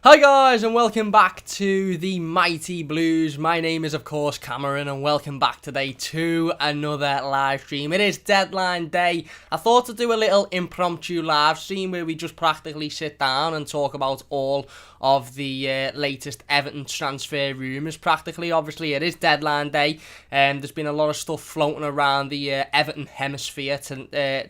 Hi guys and welcome back to the Mighty Blues. My name is of course Cameron and welcome back today to another live stream. It is deadline day. I thought to do a little impromptu live stream where we just practically sit down and talk about all of the latest Everton transfer rumours practically. Obviously it is deadline day and there's been a lot of stuff floating around the Everton hemisphere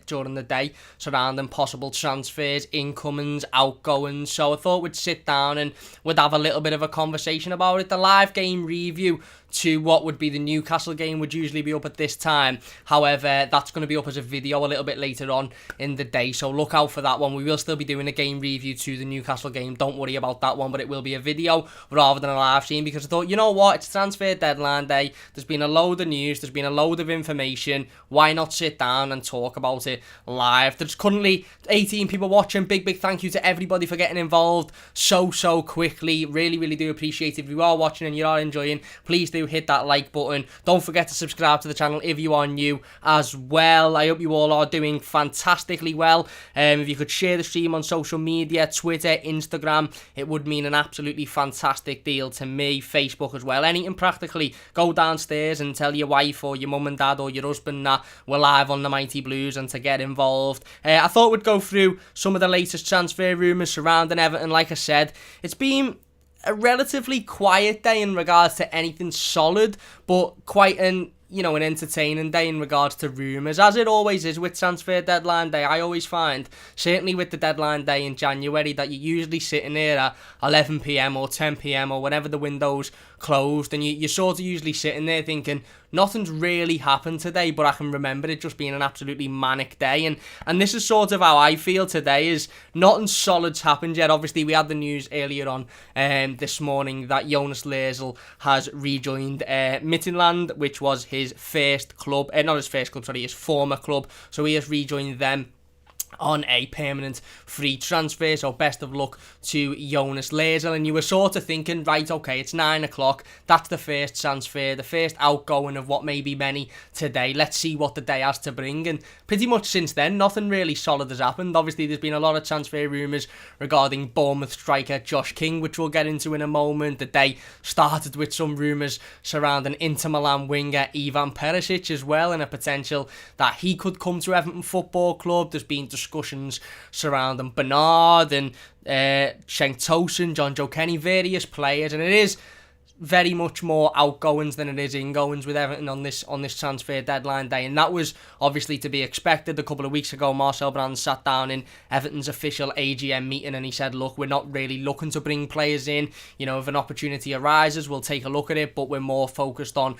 during the day surrounding possible transfers, incomings, outgoings. So I thought we'd sit down and we'd have a little bit of a conversation about it. The live game review to what would be the Newcastle game would usually be up at this time. However, that's going to be up as a video a little bit later on in the day, so look out for that one. We will still be doing a game review to the Newcastle game. Don't worry about that one, but it will be a video rather than a live stream because I thought, you know what, it's transfer deadline day. There's been a load of news. There's been a load of information. Why not sit down and talk about it live? There's currently 18 people watching. Big thank you to everybody for getting involved so quickly. Really do appreciate it. If you are watching and you are enjoying, please do hit that like button. Don't forget to subscribe to the channel if you are new as well. I hope you all are doing fantastically well. If you could share the stream on social media, Twitter, Instagram, it would mean an absolutely fantastic deal to me. Facebook as well. Anything practically. Go downstairs and tell your wife or your mum and dad or your husband that we're live on the Mighty Blues and to get involved. I thought we'd go through some of the latest transfer rumours surrounding Everton. Like I said, it's been a relatively quiet day in regards to anything solid, but quite an entertaining day in regards to rumours, as it always is with transfer deadline day. I always find, certainly with the deadline day in January, that you're usually sitting there at 11 p.m. or 10 p.m. or whenever the window's closed, and you're sort of usually sitting there thinking, nothing's really happened today, but I can remember it just being an absolutely manic day, and this is sort of how I feel today, is nothing solid's happened yet. Obviously, we had the news earlier on this morning that Jonas Lersel has rejoined Midtjylland, which was his first club, not his first club, sorry, his former club, so he has rejoined them on a permanent free transfer. So best of luck to Jonas Lersel. And you were sort of thinking, right, okay, it's 9 o'clock, that's the first transfer, the first outgoing of what may be many today. Let's see what the day has to bring. And pretty much since then, nothing really solid has happened. Obviously, there's been a lot of transfer rumours regarding Bournemouth striker Josh King, which we'll get into in a moment. The day started with some rumours surrounding Inter Milan winger Ivan Perisic as well, and a potential that he could come to Everton Football Club. There's been discussions surrounding Bernard and Cenk Tosun, John Joe Kenny, various players, and it is very much more outgoings than it is ingoings with Everton on this transfer deadline day, and that was obviously to be expected. A couple of weeks ago, Marcel Brands sat down in Everton's official AGM meeting and he said, look, we're not really looking to bring players in. If an opportunity arises, we'll take a look at it, but we're more focused on,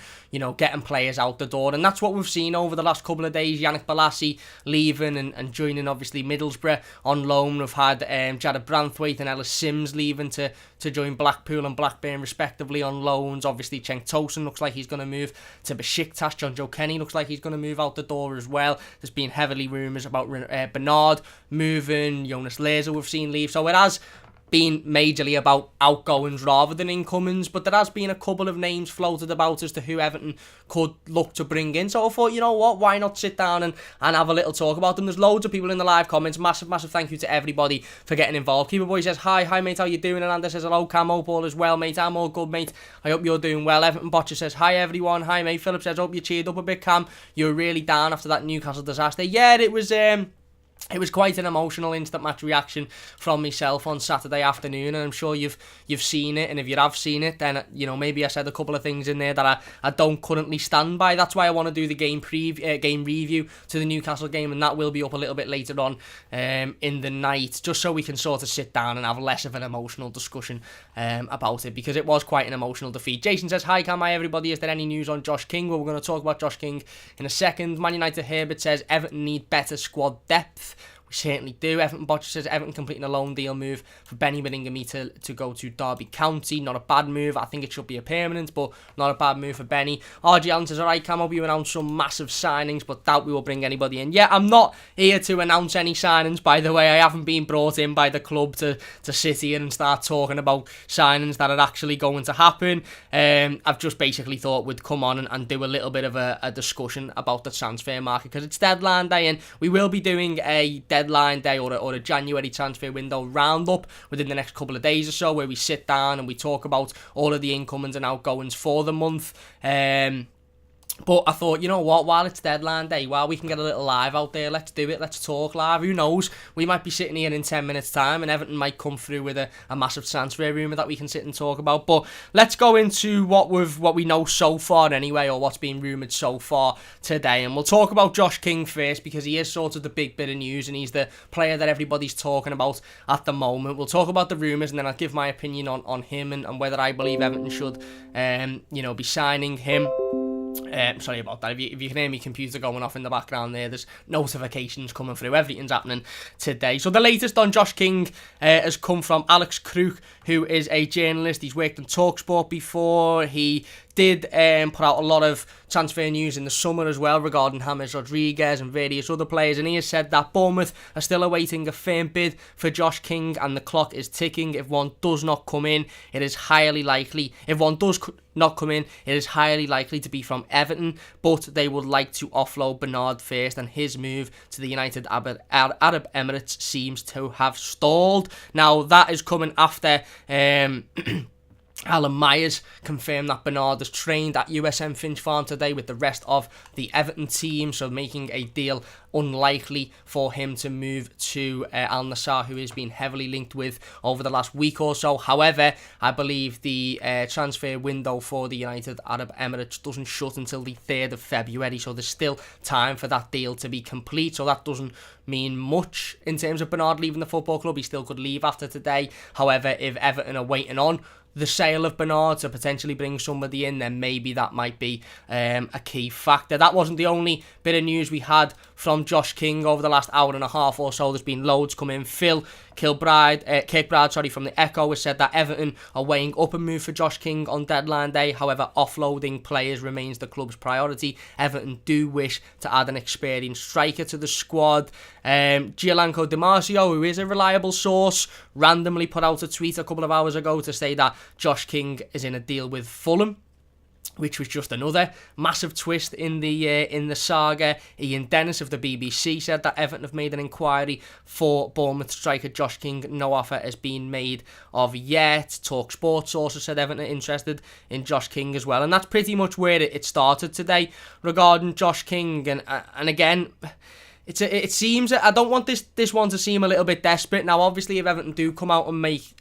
getting players out the door, and that's what we've seen over the last couple of days. Yannick Bolasie leaving and joining obviously Middlesbrough on loan. We've had Jared Branthwaite and Ellis Sims leaving to join Blackpool and Blackburn respectively on loans. Obviously, Cenk Tosun looks like he's going to move to Besiktas. John Joe Kenny looks like he's going to move out the door as well. There's been heavily rumours about Bernard moving, Jonas Lersel we've seen leave. So it has been majorly about outgoings rather than incomings, but there has been a couple of names floated about as to who Everton could look to bring in. So I thought, you know what, why not sit down and have a little talk about them. There's loads of people in the live comments. Massive thank you to everybody for getting involved. Keeper Boy says, hi mate, how you doing? And Ananda says, hello, Camo Paul as well, mate. I'm all good, mate. I hope you're doing well. Everton Botcher says, hi everyone. Hi mate. Philip says, hope you cheered up a bit, Cam. You were really down after that Newcastle disaster. Yeah, it was quite an emotional instant match reaction from myself on Saturday afternoon, and I'm sure you've seen it, and if you have seen it, then maybe I said a couple of things in there that I don't currently stand by. That's why I want to do the game review to the Newcastle game, and that will be up a little bit later on in the night, just so we can sort of sit down and have less of an emotional discussion about it, because it was quite an emotional defeat. Jason says, hi Cam, hi everybody, is there any news on Josh King? Well, we're going to talk about Josh King in a second. Man United Herbert says, Everton need better squad depth. We certainly do. Everton Botcher says, Everton completing a loan deal move for Benny Whittingham to go to Derby County. Not a bad move. I think it should be a permanent, but not a bad move for Benny. RG Allen says, alright Cam, you announced some massive signings, but doubt we will bring anybody in. Yeah, I'm not here to announce any signings, by the way. I haven't been brought in by the club to sit here and start talking about signings that are actually going to happen. I've just basically thought we'd come on and do a little bit of a discussion about the transfer market, because it's deadline day, and we will be doing a deadline deadline day or a January transfer window roundup within the next couple of days or so, where we sit down and we talk about all of the incomings and outgoings for the month. But I thought, you know what, while it's deadline day, while we can get a little live out there, let's do it, let's talk live. Who knows, we might be sitting here in 10 minutes time and Everton might come through with a massive transfer rumour that we can sit and talk about. But let's go into what we know so far anyway, or what's been rumoured so far today. And we'll talk about Josh King first, because he is sort of the big bit of news and he's the player that everybody's talking about at the moment. We'll talk about the rumours and then I'll give my opinion on him and whether I believe Everton should be signing him. Sorry about that. If you can hear my computer going off in the background there's notifications coming through. Everything's happening today. So the latest on Josh King has come from Alex Crook, who is a journalist. He's worked on TalkSport before. He did put out a lot of transfer news in the summer as well regarding James Rodriguez and various other players, and he has said that Bournemouth are still awaiting a firm bid for Josh King and the clock is ticking. If one does not come in, it is highly likely to be from Everton, but they would like to offload Bernard first, and his move to the United Arab Emirates seems to have stalled. Now that is coming after Alan Myers confirmed that Bernard has trained at USM Finch Farm today with the rest of the Everton team, so making a deal unlikely for him to move to Al Nassr, who has been heavily linked with over the last week or so. However, I believe the transfer window for the United Arab Emirates doesn't shut until the 3rd of February, so there's still time for that deal to be complete, so that doesn't mean much in terms of Bernard leaving the football club. He still could leave after today. However, if Everton are waiting on the sale of Bernard to potentially bring somebody in, then maybe that might be a key factor. That wasn't the only bit of news we had from Josh King over the last hour and a half or so. There's been loads come in. Phil Kirkbride from the Echo has said that Everton are weighing up a move for Josh King on deadline day. However, offloading players remains the club's priority. Everton do wish to add an experienced striker to the squad. Gianluca Di Marzio, who is a reliable source, randomly put out a tweet a couple of hours ago to say that Josh King is in a deal with Fulham, which was just another massive twist in the saga. Ian Dennis of the BBC said that Everton have made an inquiry for Bournemouth striker Josh King. No offer has been made of yet. TalkSport also said Everton are interested in Josh King as well. And that's pretty much where it started today regarding Josh King. And again, it seems, I don't want this one to seem a little bit desperate. Now, obviously, if Everton do come out and make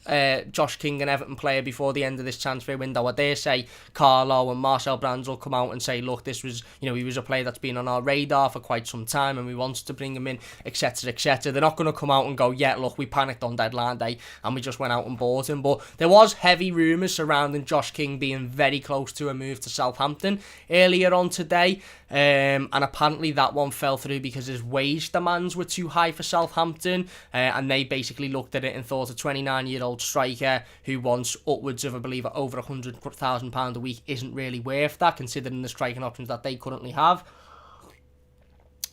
Josh King an Everton player before the end of this transfer window, I dare say Carlo and Marcel Brands will come out and say, look, this was, he was a player that's been on our radar for quite some time and we wanted to bring him in, etc, etc. They're not going to come out and go, yeah, look, we panicked on deadline day and we just went out and bought him. But there was heavy rumours surrounding Josh King being very close to a move to Southampton earlier on today, and apparently that one fell through because his wage demands were too high for Southampton, and they basically looked at it and thought a 29-year-old striker who wants upwards of, I believe, over £100,000 a week isn't really worth that, considering the striking options that they currently have.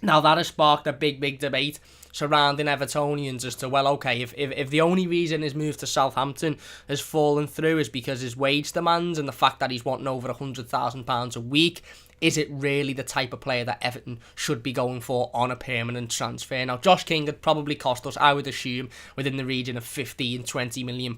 Now, that has sparked a big debate surrounding Evertonians as to, well, okay, if the only reason his move to Southampton has fallen through is because his wage demands and the fact that he's wanting over £100,000 a week, is it really the type of player that Everton should be going for on a permanent transfer? Now, Josh King had probably cost us, I would assume, within the region of £15-20 million.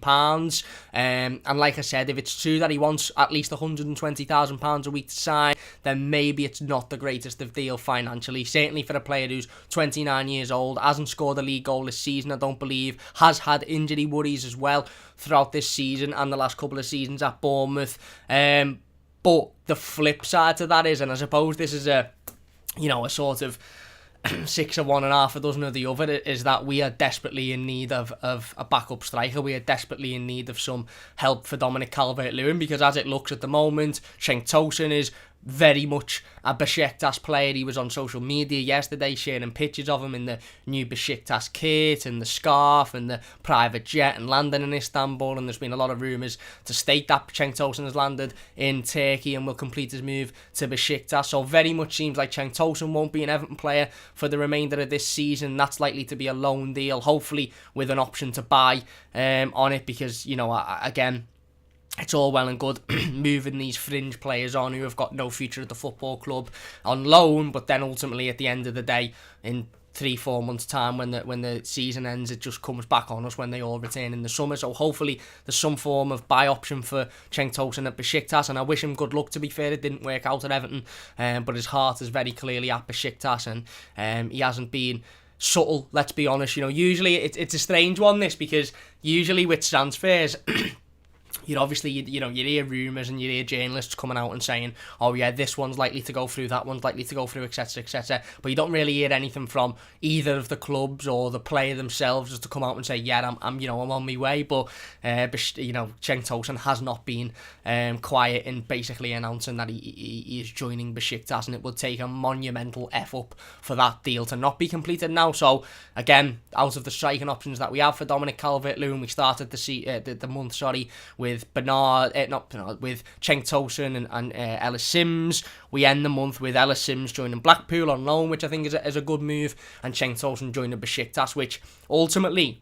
And like I said, if it's true that he wants at least £120,000 a week to sign, then maybe it's not the greatest of deal financially. Certainly for a player who's 29 years old, hasn't scored a league goal this season, I don't believe, has had injury worries as well throughout this season and the last couple of seasons at Bournemouth. But the flip side to that is, and I suppose this is a sort of 6 of one and half a dozen of the other, is that we are desperately in need of a backup striker. We are desperately in need of some help for Dominic Calvert-Lewin, because as it looks at the moment, Cenk Tosun is very much a Besiktas player. He was on social media yesterday sharing pictures of him in the new Besiktas kit and the scarf and the private jet and landing in Istanbul, and there's been a lot of rumours to state that Cenk Tosun has landed in Turkey and will complete his move to Besiktas. So very much seems like Cenk Tosun won't be an Everton player for the remainder of this season. That's likely to be a loan deal, hopefully with an option to buy on it, because again, it's all well and good moving these fringe players on who have got no future at the football club on loan, but then ultimately at the end of the day, in 3-4 months time when the season ends. It just comes back on us when they all return in the summer. So hopefully there's some form of buy option for Cenk Tosun at Besiktas, and I wish him good luck. To be fair, it didn't work out at Everton, but his heart is very clearly at Besiktas, and he hasn't been subtle, let's be honest. Usually it's a strange one, this, because usually with transfers you hear rumours and you hear journalists coming out and saying, oh yeah, this one's likely to go through, that one's likely to go through, etc, etc, but you don't really hear anything from either of the clubs or the player themselves just to come out and say, yeah, I'm on my way. But Cenk Tosun has not been quiet in basically announcing that he is joining Besiktas, and it will take a monumental F up for that deal to not be completed now. So again, out of the striking options that we have for Dominic Calvert-Lewin, we started the month with with Cenk Tosun and Ellis Sims. We end the month with Ellis Sims joining Blackpool on loan, which I think is a good move, and Cenk Tosun joining Besiktas, which ultimately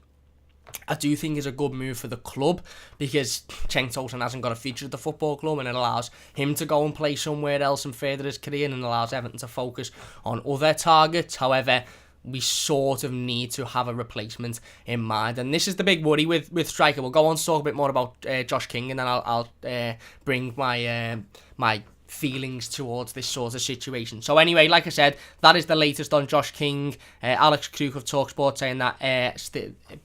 I do think is a good move for the club, because Cenk Tosun hasn't got a future at the football club, and it allows him to go and play somewhere else and further his career, and allows Everton to focus on other targets. However, we sort of need to have a replacement in mind, and this is the big worry with striker. We'll go on to talk a bit more about Josh King, and then I'll bring my feelings towards this sort of situation. So anyway, like I said, that is the latest on Josh King. Alex Kruk of TalkSport saying that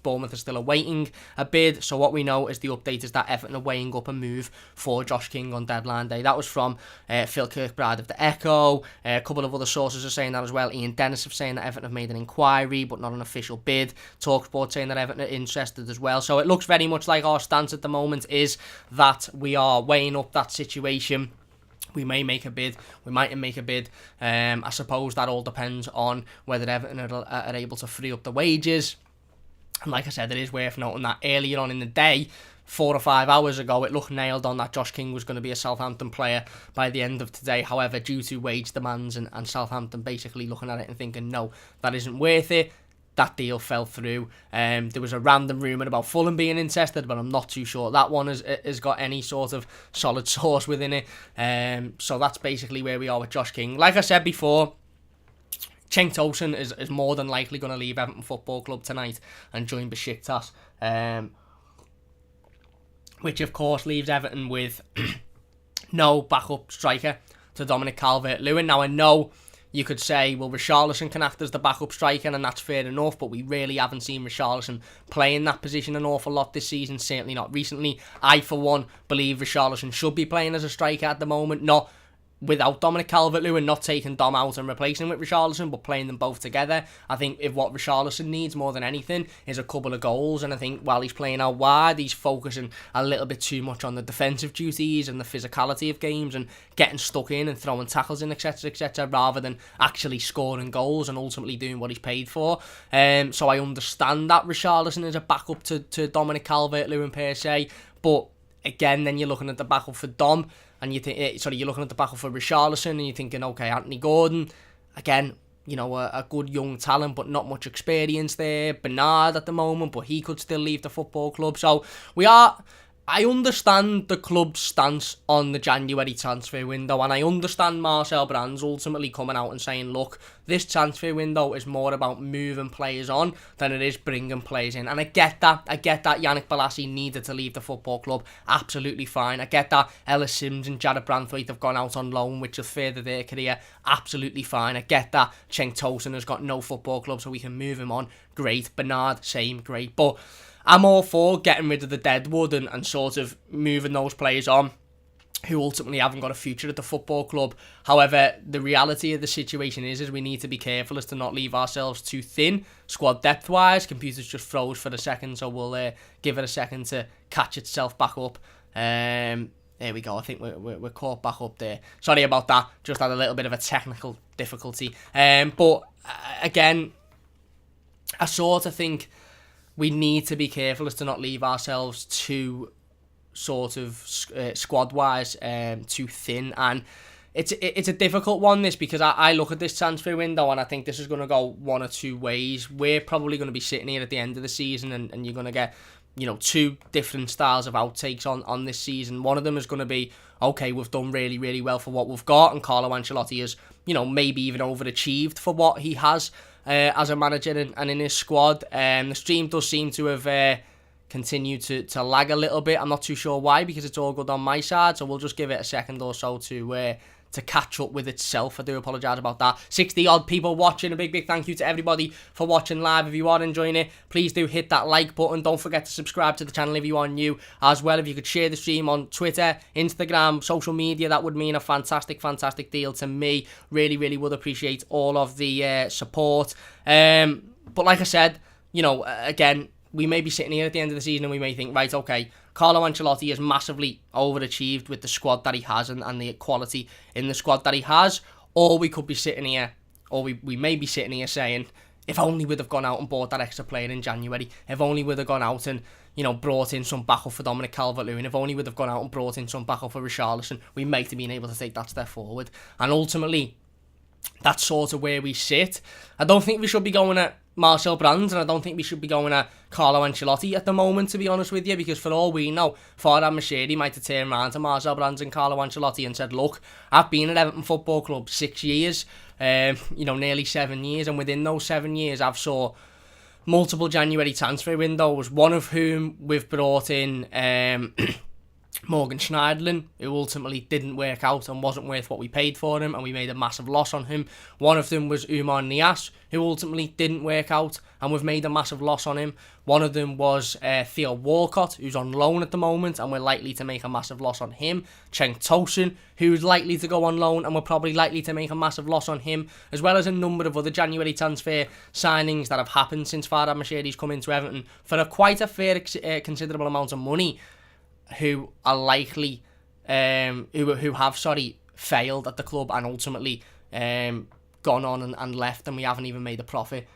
Bournemouth is still awaiting a bid. So what we know is the update is that Everton are weighing up a move for Josh King on deadline day. That was from Phil Kirkbride of The Echo. A couple of other sources are saying that as well. Ian Dennis of saying that Everton have made an inquiry but not an official bid. TalkSport saying that Everton are interested as well. So it looks very much like our stance at the moment is that we are weighing up that situation. We may make a bid, we mightn't make a bid. I suppose that all depends on whether Everton are able to free up the wages. And like I said, it is worth noting that earlier on in the day, 4 or 5 hours ago, it looked nailed on that Josh King was going to be a Southampton player by the end of today. However, due to wage demands and Southampton basically looking at it and thinking, no, that isn't worth it, that deal fell through. There was a random rumour about Fulham being interested, but I'm not too sure that one has got any sort of solid source within it. So that's basically where we are with Josh King. Like I said before, Cenk Tosun is more than likely going to leave Everton Football Club tonight and join Besiktas, which of course leaves Everton with no backup striker to Dominic Calvert-Lewin. Now I know you could say, well, Richarlison can act as the backup striker, and that's fair enough, but we really haven't seen Richarlison play in that position an awful lot this season, certainly not recently. I, for one, believe Richarlison should be playing as a striker at the moment, not without Dominic Calvert-Lewin, not taking Dom out and replacing him with Richarlison, but playing them both together. I think if what Richarlison needs more than anything is a couple of goals, and I think while he's playing out wide, he's focusing a little bit too much on the defensive duties and the physicality of games and getting stuck in and throwing tackles in, etc, etc, rather than actually scoring goals and ultimately doing what he's paid for. So I understand that Richarlison is a backup to Dominic Calvert-Lewin per se, but again, then you're looking at the backup for Dom, and you're looking at the backup for Richarlison, and you're thinking, okay, Anthony Gordon, again, a good young talent, but not much experience there. Bernard at the moment, but he could still leave the football club. So I understand the club's stance on the January transfer window, and I understand Marcel Brands ultimately coming out and saying, look, this transfer window is more about moving players on than it is bringing players in. And I get that. Yannick Bolasie needed to leave the football club. Absolutely fine. I get that Ellis Sims and Jared Branthwaite have gone out on loan, which will further their career. Absolutely fine. I get that Cenk Tosun has got no football club, so we can move him on. Great. Bernard, same. Great. But I'm all for getting rid of the deadwood and sort of moving those players on who ultimately haven't got a future at the football club. However, the reality of the situation is we need to be careful as to not leave ourselves too thin, squad depth-wise. Computers just froze for a second, so we'll give it a second to catch itself back up. There we go. I think we're caught back up there. Sorry about that. Just had a little bit of a technical difficulty. But again, I sort of think we need to be careful as to not leave ourselves too sort of squad-wise too thin, and it's a difficult one, this, because I look at this transfer window and I think this is going to go one or two ways. We're probably going to be sitting here at the end of the season and you're going to get two different styles of outtakes on this season. One of them is going to be, okay, we've done really, really well for what we've got, and Carlo Ancelotti has maybe even overachieved for what he has as a manager and in his squad. The stream does seem to have continued to lag a little bit. I'm not too sure why, because it's all good on my side, so we'll just give it a second or so to catch up with itself. I do apologise about that. 60 odd people watching. A big thank you to everybody for watching live. If you are enjoying it, please do hit that like button. Don't forget to subscribe to the channel if you are new as well. If you could share the stream on Twitter, Instagram, social media, that would mean a fantastic deal to me. Really would appreciate all of the support. But like I said, again, we may be sitting here at the end of the season and we may think, right, okay, Carlo Ancelotti has massively overachieved with the squad that he has and the quality in the squad that he has. Or we could be sitting here, or we may be sitting here saying, if only we'd have gone out and bought that extra player in January. If only we'd have gone out and, brought in some backup for Dominic Calvert-Lewin. If only we'd have gone out and brought in some backup for Richarlison, we might have been able to take that step forward. And ultimately, that's sort of where we sit. I don't think we should be going at Marcel Brands, and I don't think we should be going at Carlo Ancelotti at the moment, to be honest with you, because for all we know, Farhad Moshiri might have turned around to Marcel Brands and Carlo Ancelotti and said, look, I've been at Everton Football Club 6 years, nearly 7 years, and within those 7 years I've saw multiple January transfer windows, one of whom we've brought in Morgan Schneiderlin, who ultimately didn't work out and wasn't worth what we paid for him, and we made a massive loss on him. One of them was Umar Niasse, who ultimately didn't work out, and we've made a massive loss on him. One of them was Theo Walcott, who's on loan at the moment, and we're likely to make a massive loss on him. Cenk Tosun, who's likely to go on loan, and we're probably likely to make a massive loss on him, as well as a number of other January transfer signings that have happened since Farhad Moshiri's come into Everton for quite a fair, considerable amount of money, who are likely, who have failed at the club and ultimately gone on and left, and we haven't even made a profit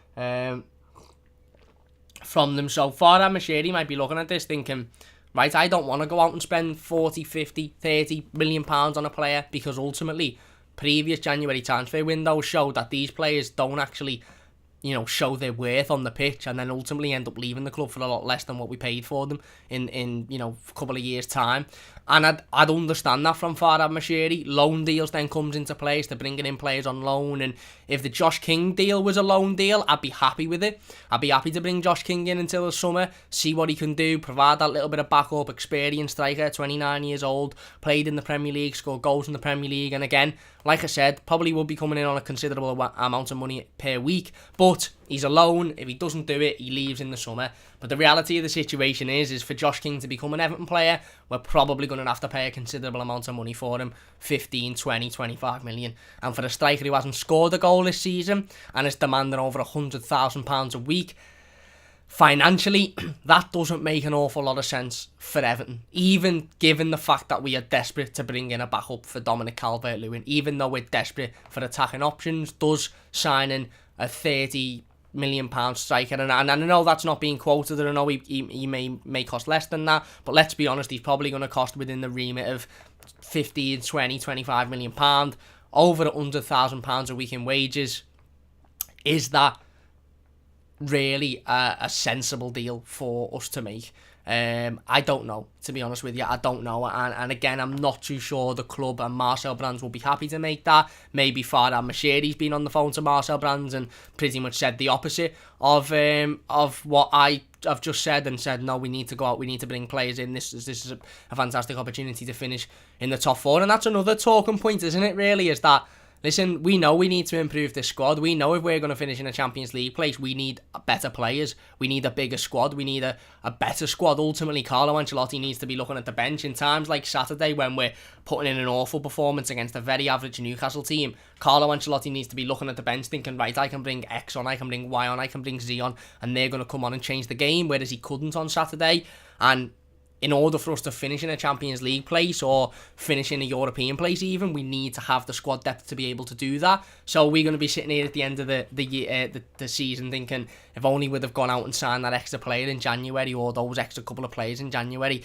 from them. So Farhad Moshiri might be looking at this thinking, right, I don't want to go out and spend 40, 50, 30 million pounds on a player, because ultimately previous January transfer windows show that these players don't actually show their worth on the pitch, and then ultimately end up leaving the club for a lot less than what we paid for them in a couple of years' time. And I'd understand that from Farhad Moshiri. Loan deals then comes into place. They're bringing in players on loan, and if the Josh King deal was a loan deal, I'd be happy with it. I'd be happy to bring Josh King in until the summer, see what he can do, provide that little bit of backup, experienced striker, 29 years old, played in the Premier League, scored goals in the Premier League, and again, like I said, probably will be coming in on a considerable amount of money per week, but he's a loan. If he doesn't do it, he leaves in the summer. But the reality of the situation is for Josh King to become an Everton player, we're probably going to have to pay a considerable amount of money for him, 15, 20, 25 million. And for a striker who hasn't scored a goal this season and is demanding over £100,000 a week, financially, that doesn't make an awful lot of sense for Everton, even given the fact that we are desperate to bring in a backup for Dominic Calvert-Lewin. Even though we're desperate for attacking options, does signing a £30 million striker, and I know that's not being quoted, and I know he may cost less than that, but let's be honest, he's probably going to cost within the remit of 15, 20, 25 million pound, over £100,000 a week in wages. Is that really a sensible deal for us to make? I don't know, to be honest with you. I don't know, and again, I'm not too sure the club and Marcel Brands will be happy to make that. Maybe Farhad Moshiri's been on the phone to Marcel Brands and pretty much said the opposite of what I've just said, and said, no, we need to go out, we need to bring players in. This is a fantastic opportunity to finish in the top four, and that's another talking point, isn't it, really, is that, listen, we know we need to improve this squad. We know if we're going to finish in a Champions League place, we need better players. We need a bigger squad. We need a better squad. Ultimately, Carlo Ancelotti needs to be looking at the bench in times like Saturday when we're putting in an awful performance against a very average Newcastle team. Carlo Ancelotti needs to be looking at the bench thinking, right, I can bring X on, I can bring Y on, I can bring Z on, and they're going to come on and change the game, whereas he couldn't on Saturday. And in order for us to finish in a Champions League place or finish in a European place even, we need to have the squad depth to be able to do that. So we're going to be sitting here at the end of the season thinking, if only we'd have gone out and signed that extra player in January, or those extra couple of players in January,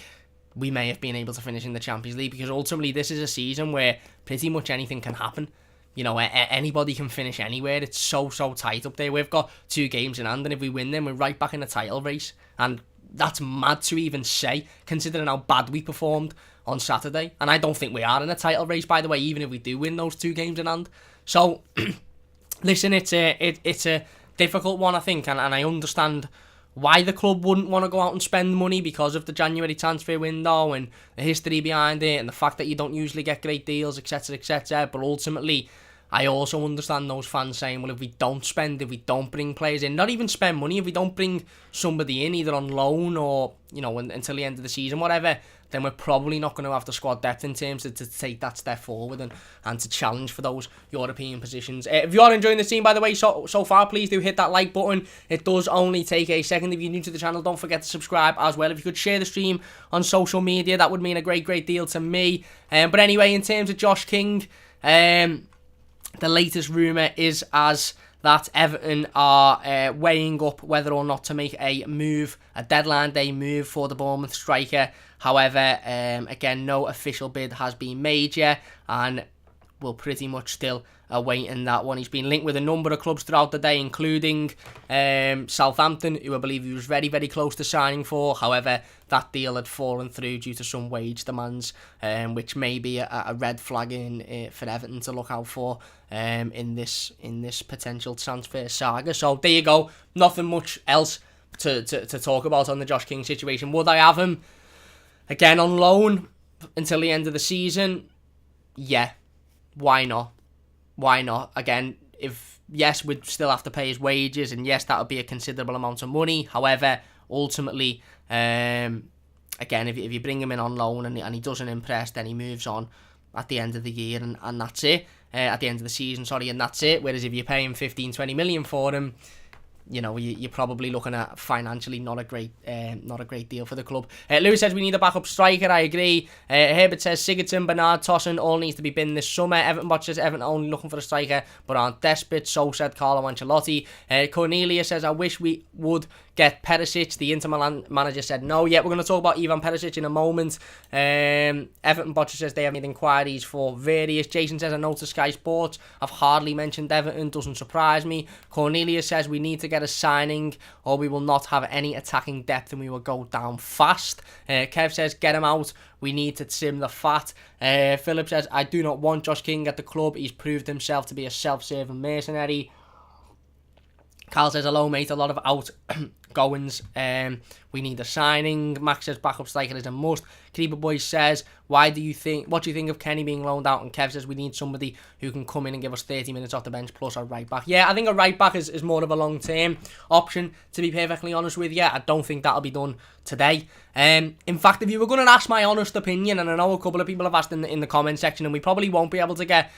we may have been able to finish in the Champions League, because ultimately this is a season where pretty much anything can happen. Anybody can finish anywhere. It's so tight up there. We've got 2 games in hand, and if we win them, we're right back in the title race. And that's mad to even say, considering how bad we performed on Saturday. And I don't think we are in a title race, by the way, even if we do win those 2 games in hand. So, listen, it's a difficult one, I think, and I understand why the club wouldn't want to go out and spend money because of the January transfer window and the history behind it and the fact that you don't usually get great deals, etc, etc. But ultimately, I also understand those fans saying, well, if we don't spend, if we don't bring players in, not even spend money, if we don't bring somebody in either on loan or, until the end of the season, whatever, then we're probably not going to have the squad depth in terms of to take that step forward and to challenge for those European positions. If you are enjoying the stream, by the way, so far, please do hit that like button. It does only take a second. If you're new to the channel, don't forget to subscribe as well. If you could share the stream on social media, that would mean a great deal to me. But anyway, in terms of Josh King, the latest rumour is as that Everton are weighing up whether or not to make a deadline day move for the Bournemouth striker. However, again, no official bid has been made yet, and we'll pretty much still awaiting that one. He's been linked with a number of clubs throughout the day, including Southampton, who I believe he was very close to signing for. However, that deal had fallen through due to some wage demands, which may be a red flag for Everton to look out for in this potential transfer saga. So there you go. Nothing much else to talk about on the Josh King situation. Would I have him again on loan until the end of the season? Yeah. Why not? Again, yes, we'd still have to pay his wages, and yes, that would be a considerable amount of money. However, ultimately, again, if you bring him in on loan and he doesn't impress, then he moves on at the end of the year, and that's it. At the end of the season, and that's it. Whereas if you're paying 15-20 million for him, you're probably looking at financially not a great deal for the club. Lewis says we need a backup striker. I agree. Herbert says Sigurdsson, Bernard, Tosun all needs to be binned this summer. Everton Bot says Everton only looking for a striker but aren't desperate. So said Carlo Ancelotti. Cornelia says I wish we would get Perisic. The Inter Milan manager said no. Yeah, we're going to talk about Ivan Perisic in a moment. Everton Botcher says they have made inquiries for various. Jason says I know to Sky Sports I've hardly mentioned Everton, doesn't surprise me. Cornelia says we need to get a signing or we will not have any attacking depth and we will go down fast. Kev says get him out, we need to trim the fat. Philip says I do not want Josh King at the club, he's proved himself to be a self-serving mercenary. Carl says, hello, mate. A lot of outgoings. We need a signing. Max says, backup striker is a must. Creeper Boy says, what do you think of Kenny being loaned out? And Kev says, we need somebody who can come in and give us 30 minutes off the bench plus a right back. Yeah, I think a right back is more of a long-term option, to be perfectly honest with you. I don't think that'll be done today. In fact, if you were going to ask my honest opinion, and I know a couple of people have asked in the comment section, and we probably won't be able to get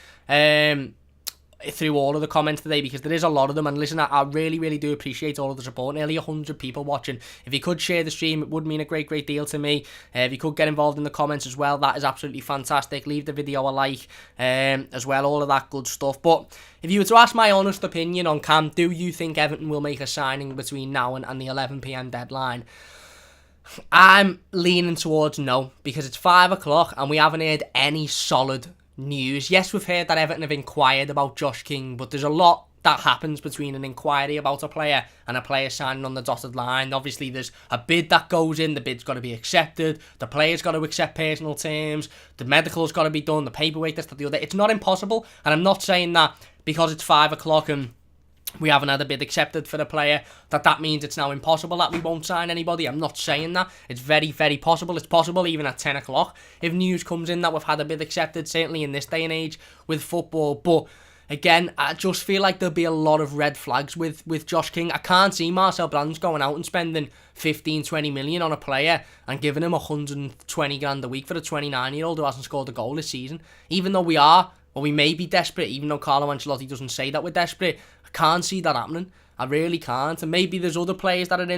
through all of the comments today because there is a lot of them, and listen, I really do appreciate all of the support. Nearly 100 people watching. If you could share the stream, it would mean a great deal to me. If you could get involved in the comments as well, that is absolutely fantastic. Leave the video a like as well, all of that good stuff. But if you were to ask my honest opinion on Cam, do you think Everton will make a signing between now and the 11 PM deadline? I'm leaning towards no, because it's 5 o'clock and we haven't heard any solid news. Yes, we've heard that Everton have inquired about Josh King, but there's a lot that happens between an inquiry about a player and a player signing on the dotted line. Obviously, there's a bid that goes in, the bid's got to be accepted, the player's got to accept personal terms, the medical's got to be done, the paperwork, this, that, the other. It's not impossible, and I'm not saying that because it's 5 o'clock and we haven't had a bid accepted for the player, that means it's now impossible that we won't sign anybody. I'm not saying that. It's very possible. It's possible even at 10 o'clock if news comes in that we've had a bid accepted, certainly in this day and age with football. But again, I just feel like there'll be a lot of red flags with Josh King. I can't see Marcel Brands going out and spending 15-20 million on a player and giving him 120 grand a week for a 29-year-old who hasn't scored a goal this season. Even though we may be desperate, even though Carlo Ancelotti doesn't say that we're desperate, I can't see that happening. I really can't. And maybe there's other players that are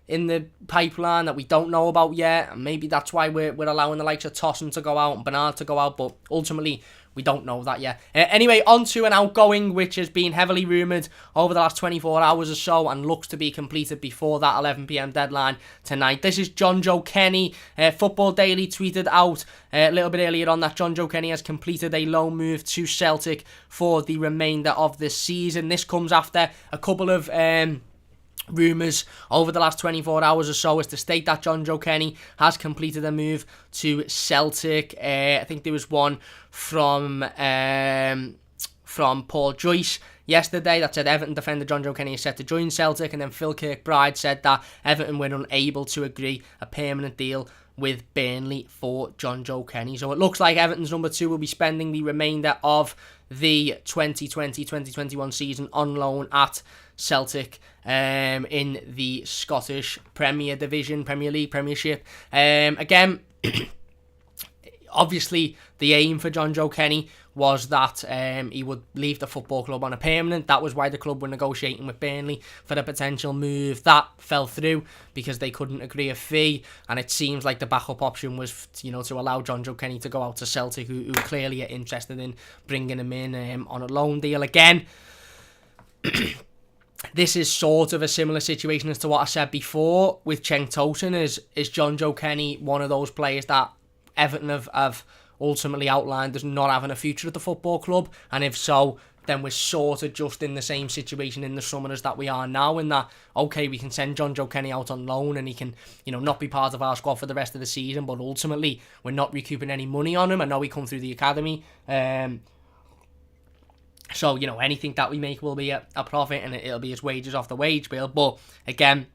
in the pipeline that we don't know about yet, and maybe that's why we're allowing the likes of Tosun to go out and Bernard to go out, but ultimately we don't know that yet. Anyway, on to an outgoing which has been heavily rumoured over the last 24 hours or so and looks to be completed before that 11 PM deadline tonight. This is John Joe Kenny. Football Daily tweeted out a little bit earlier on that John Joe Kenny has completed a loan move to Celtic for the remainder of the season. This comes after a couple of rumours over the last 24 hours or so as to state that John Joe Kenny has completed a move to Celtic. I think there was one from from Paul Joyce yesterday that said Everton defender John Joe Kenny is set to join Celtic, and then Phil Kirkbride said that Everton were unable to agree a permanent deal with Burnley for John Joe Kenny. So it looks like Everton's number 2 will be spending the remainder of the 2020-2021 season on loan at Celtic in the Scottish Premier Division, Premier League, Premiership. Again, obviously the aim for John Joe Kenny was that he would leave the football club on a permanent. That was why the club were negotiating with Burnley for a potential move. That fell through because they couldn't agree a fee, and it seems like the backup option was, to allow John Joe Kenny to go out to Celtic, who clearly are interested in bringing him in on a loan deal again. This is sort of a similar situation as to what I said before with Cenk Tosun. Is John Joe Kenny one of those players that Everton have ultimately outlined as not having a future at the football club? And if so, then we're sort of just in the same situation in the summer as that we are now, in that, okay, we can send John Joe Kenny out on loan and he can, not be part of our squad for the rest of the season, but ultimately we're not recouping any money on him. I know he come through the academy, so, anything that we make will be a profit, and it'll be his wages off the wage bill. But again,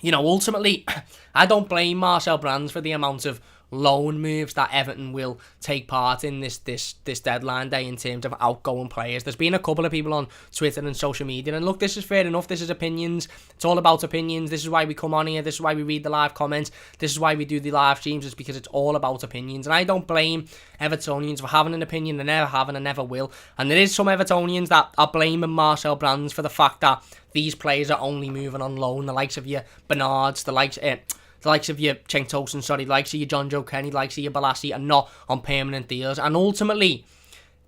ultimately, I don't blame Marcel Brands for the amount of loan moves that Everton will take part in this deadline day in terms of outgoing players. There's been a couple of people on Twitter and social media, and look, this is fair enough. This is opinions. It's all about opinions. This is why we come on here. This is why we read the live comments. This is why we do the live streams. It's because it's all about opinions, and I don't blame Evertonians for having an opinion. They never have, and they never will. And there is some Evertonians that are blaming Marcel Brands for the fact that these players are only moving on loan. The likes of your Bernards, the likes of your Cenk Tosun, the likes of your John Joe Kenny, the likes of your Balassi, are not on permanent deals. And ultimately,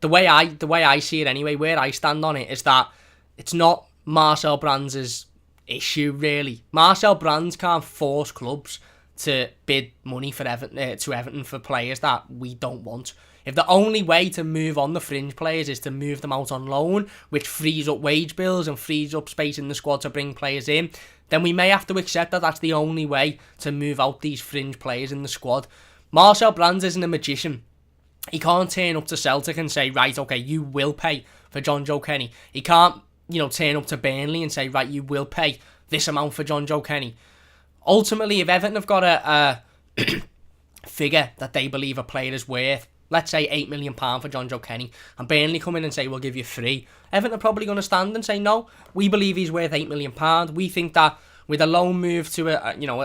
the way I see it anyway, where I stand on it, is that it's not Marcel Brands' issue, really. Marcel Brands can't force clubs to bid money for Everton for players that we don't want. If the only way to move on the fringe players is to move them out on loan, which frees up wage bills and frees up space in the squad to bring players in, then we may have to accept that that's the only way to move out these fringe players in the squad. Marcel Brands isn't a magician. He can't turn up to Celtic and say, right, okay, you will pay for John Joe Kenny. He can't, turn up to Burnley and say, right, you will pay this amount for John Joe Kenny. Ultimately, if Everton have got a figure that they believe a player is worth, let's say £8 million for John Joe Kenny, and Burnley come in and say, we'll give you 3, Everton are probably going to stand and say, no, we believe he's worth £8 million. We think that with a loan move to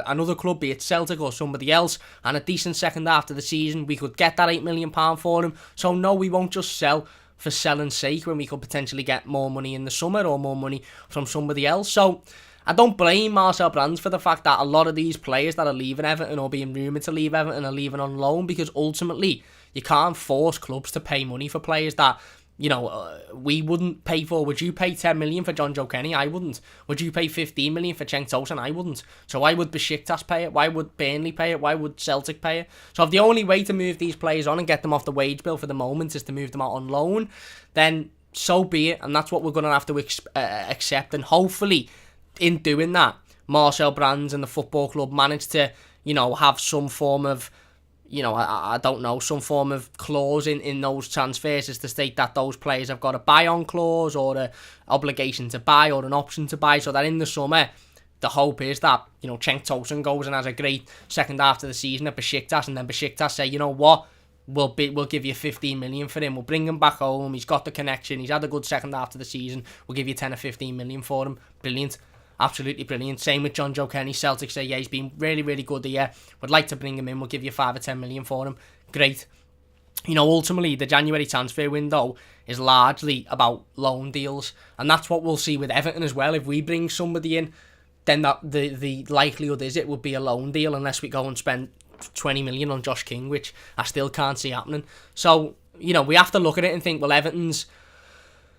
another club, be it Celtic or somebody else, and a decent second half of the season, we could get that £8 million for him. So no, we won't just sell for selling's sake when we could potentially get more money in the summer or more money from somebody else. So I don't blame Marcel Brands for the fact that a lot of these players that are leaving Everton or being rumoured to leave Everton are leaving on loan, because ultimately you can't force clubs to pay money for players that, we wouldn't pay for. Would you pay $10 million for John Joe Kenny? I wouldn't. Would you pay $15 million for Cenk Tosun? I wouldn't. So why would Besiktas pay it? Why would Burnley pay it? Why would Celtic pay it? So if the only way to move these players on and get them off the wage bill for the moment is to move them out on loan, then so be it. And that's what we're going to have to accept. And hopefully, in doing that, Marcel Brands and the football club manage to, have some form of, I don't know, some form of clause in those transfers is to state that those players have got a buy-on clause or an obligation to buy or an option to buy, so that in the summer, the hope is that, Cenk Tosun goes and has a great second half of the season at Besiktas, and then Besiktas say, you know what, we'll give you 15 million for him, we'll bring him back home, he's got the connection, he's had a good second half of the season, we'll give you 10 or 15 million for him. Brilliant. Absolutely brilliant. Same with John Joe Kenny. Celtic say, yeah, he's been really, really good here. Would like to bring him in. We'll give you 5 or 10 million for him. Great. Ultimately, the January transfer window is largely about loan deals. And that's what we'll see with Everton as well. If we bring somebody in, then that the likelihood is it would be a loan deal unless we go and spend 20 million on Josh King, which I still can't see happening. So, we have to look at it and think, well, Everton's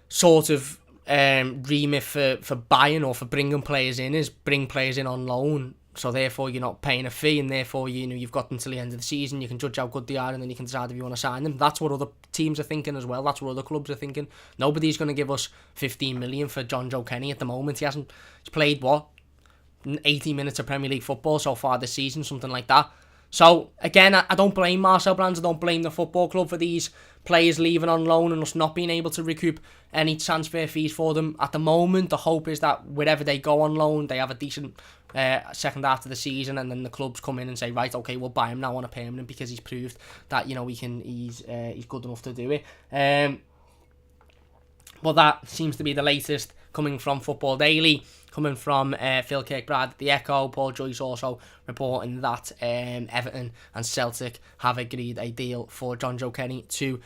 sort of remit for buying or for bringing players in is bring players in on loan, so therefore you're not paying a fee, and therefore you've got until the end of the season, you can judge how good they are, and then you can decide if you want to sign them. That's what other teams are thinking as well. That's what other clubs are thinking. Nobody's going to give us 15 million for John Joe Kenny at the moment. He's played 80 minutes of Premier League football so far this season, something like that. So, again, I don't blame Marcel Brands, I don't blame the football club for these players leaving on loan and us not being able to recoup any transfer fees for them. At the moment, the hope is that wherever they go on loan, they have a decent second half of the season, and then the clubs come in and say, right, okay, we'll buy him now on a permanent because he's proved that, he's good enough to do it. Well, that seems to be the latest coming from Football Daily, coming from Phil Kirkbride at The Echo. Paul Joyce also reporting that Everton and Celtic have agreed a deal for Jonjoe Kenny to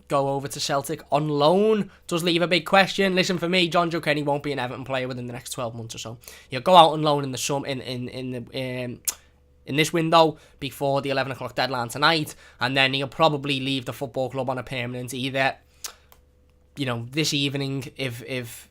go over to Celtic on loan. Does leave a big question. Listen, for me, Jonjoe Kenny won't be an Everton player within the next 12 months or so. He'll go out on loan in the in this window before the 11 o'clock deadline tonight, and then he'll probably leave the football club on a permanent either this evening if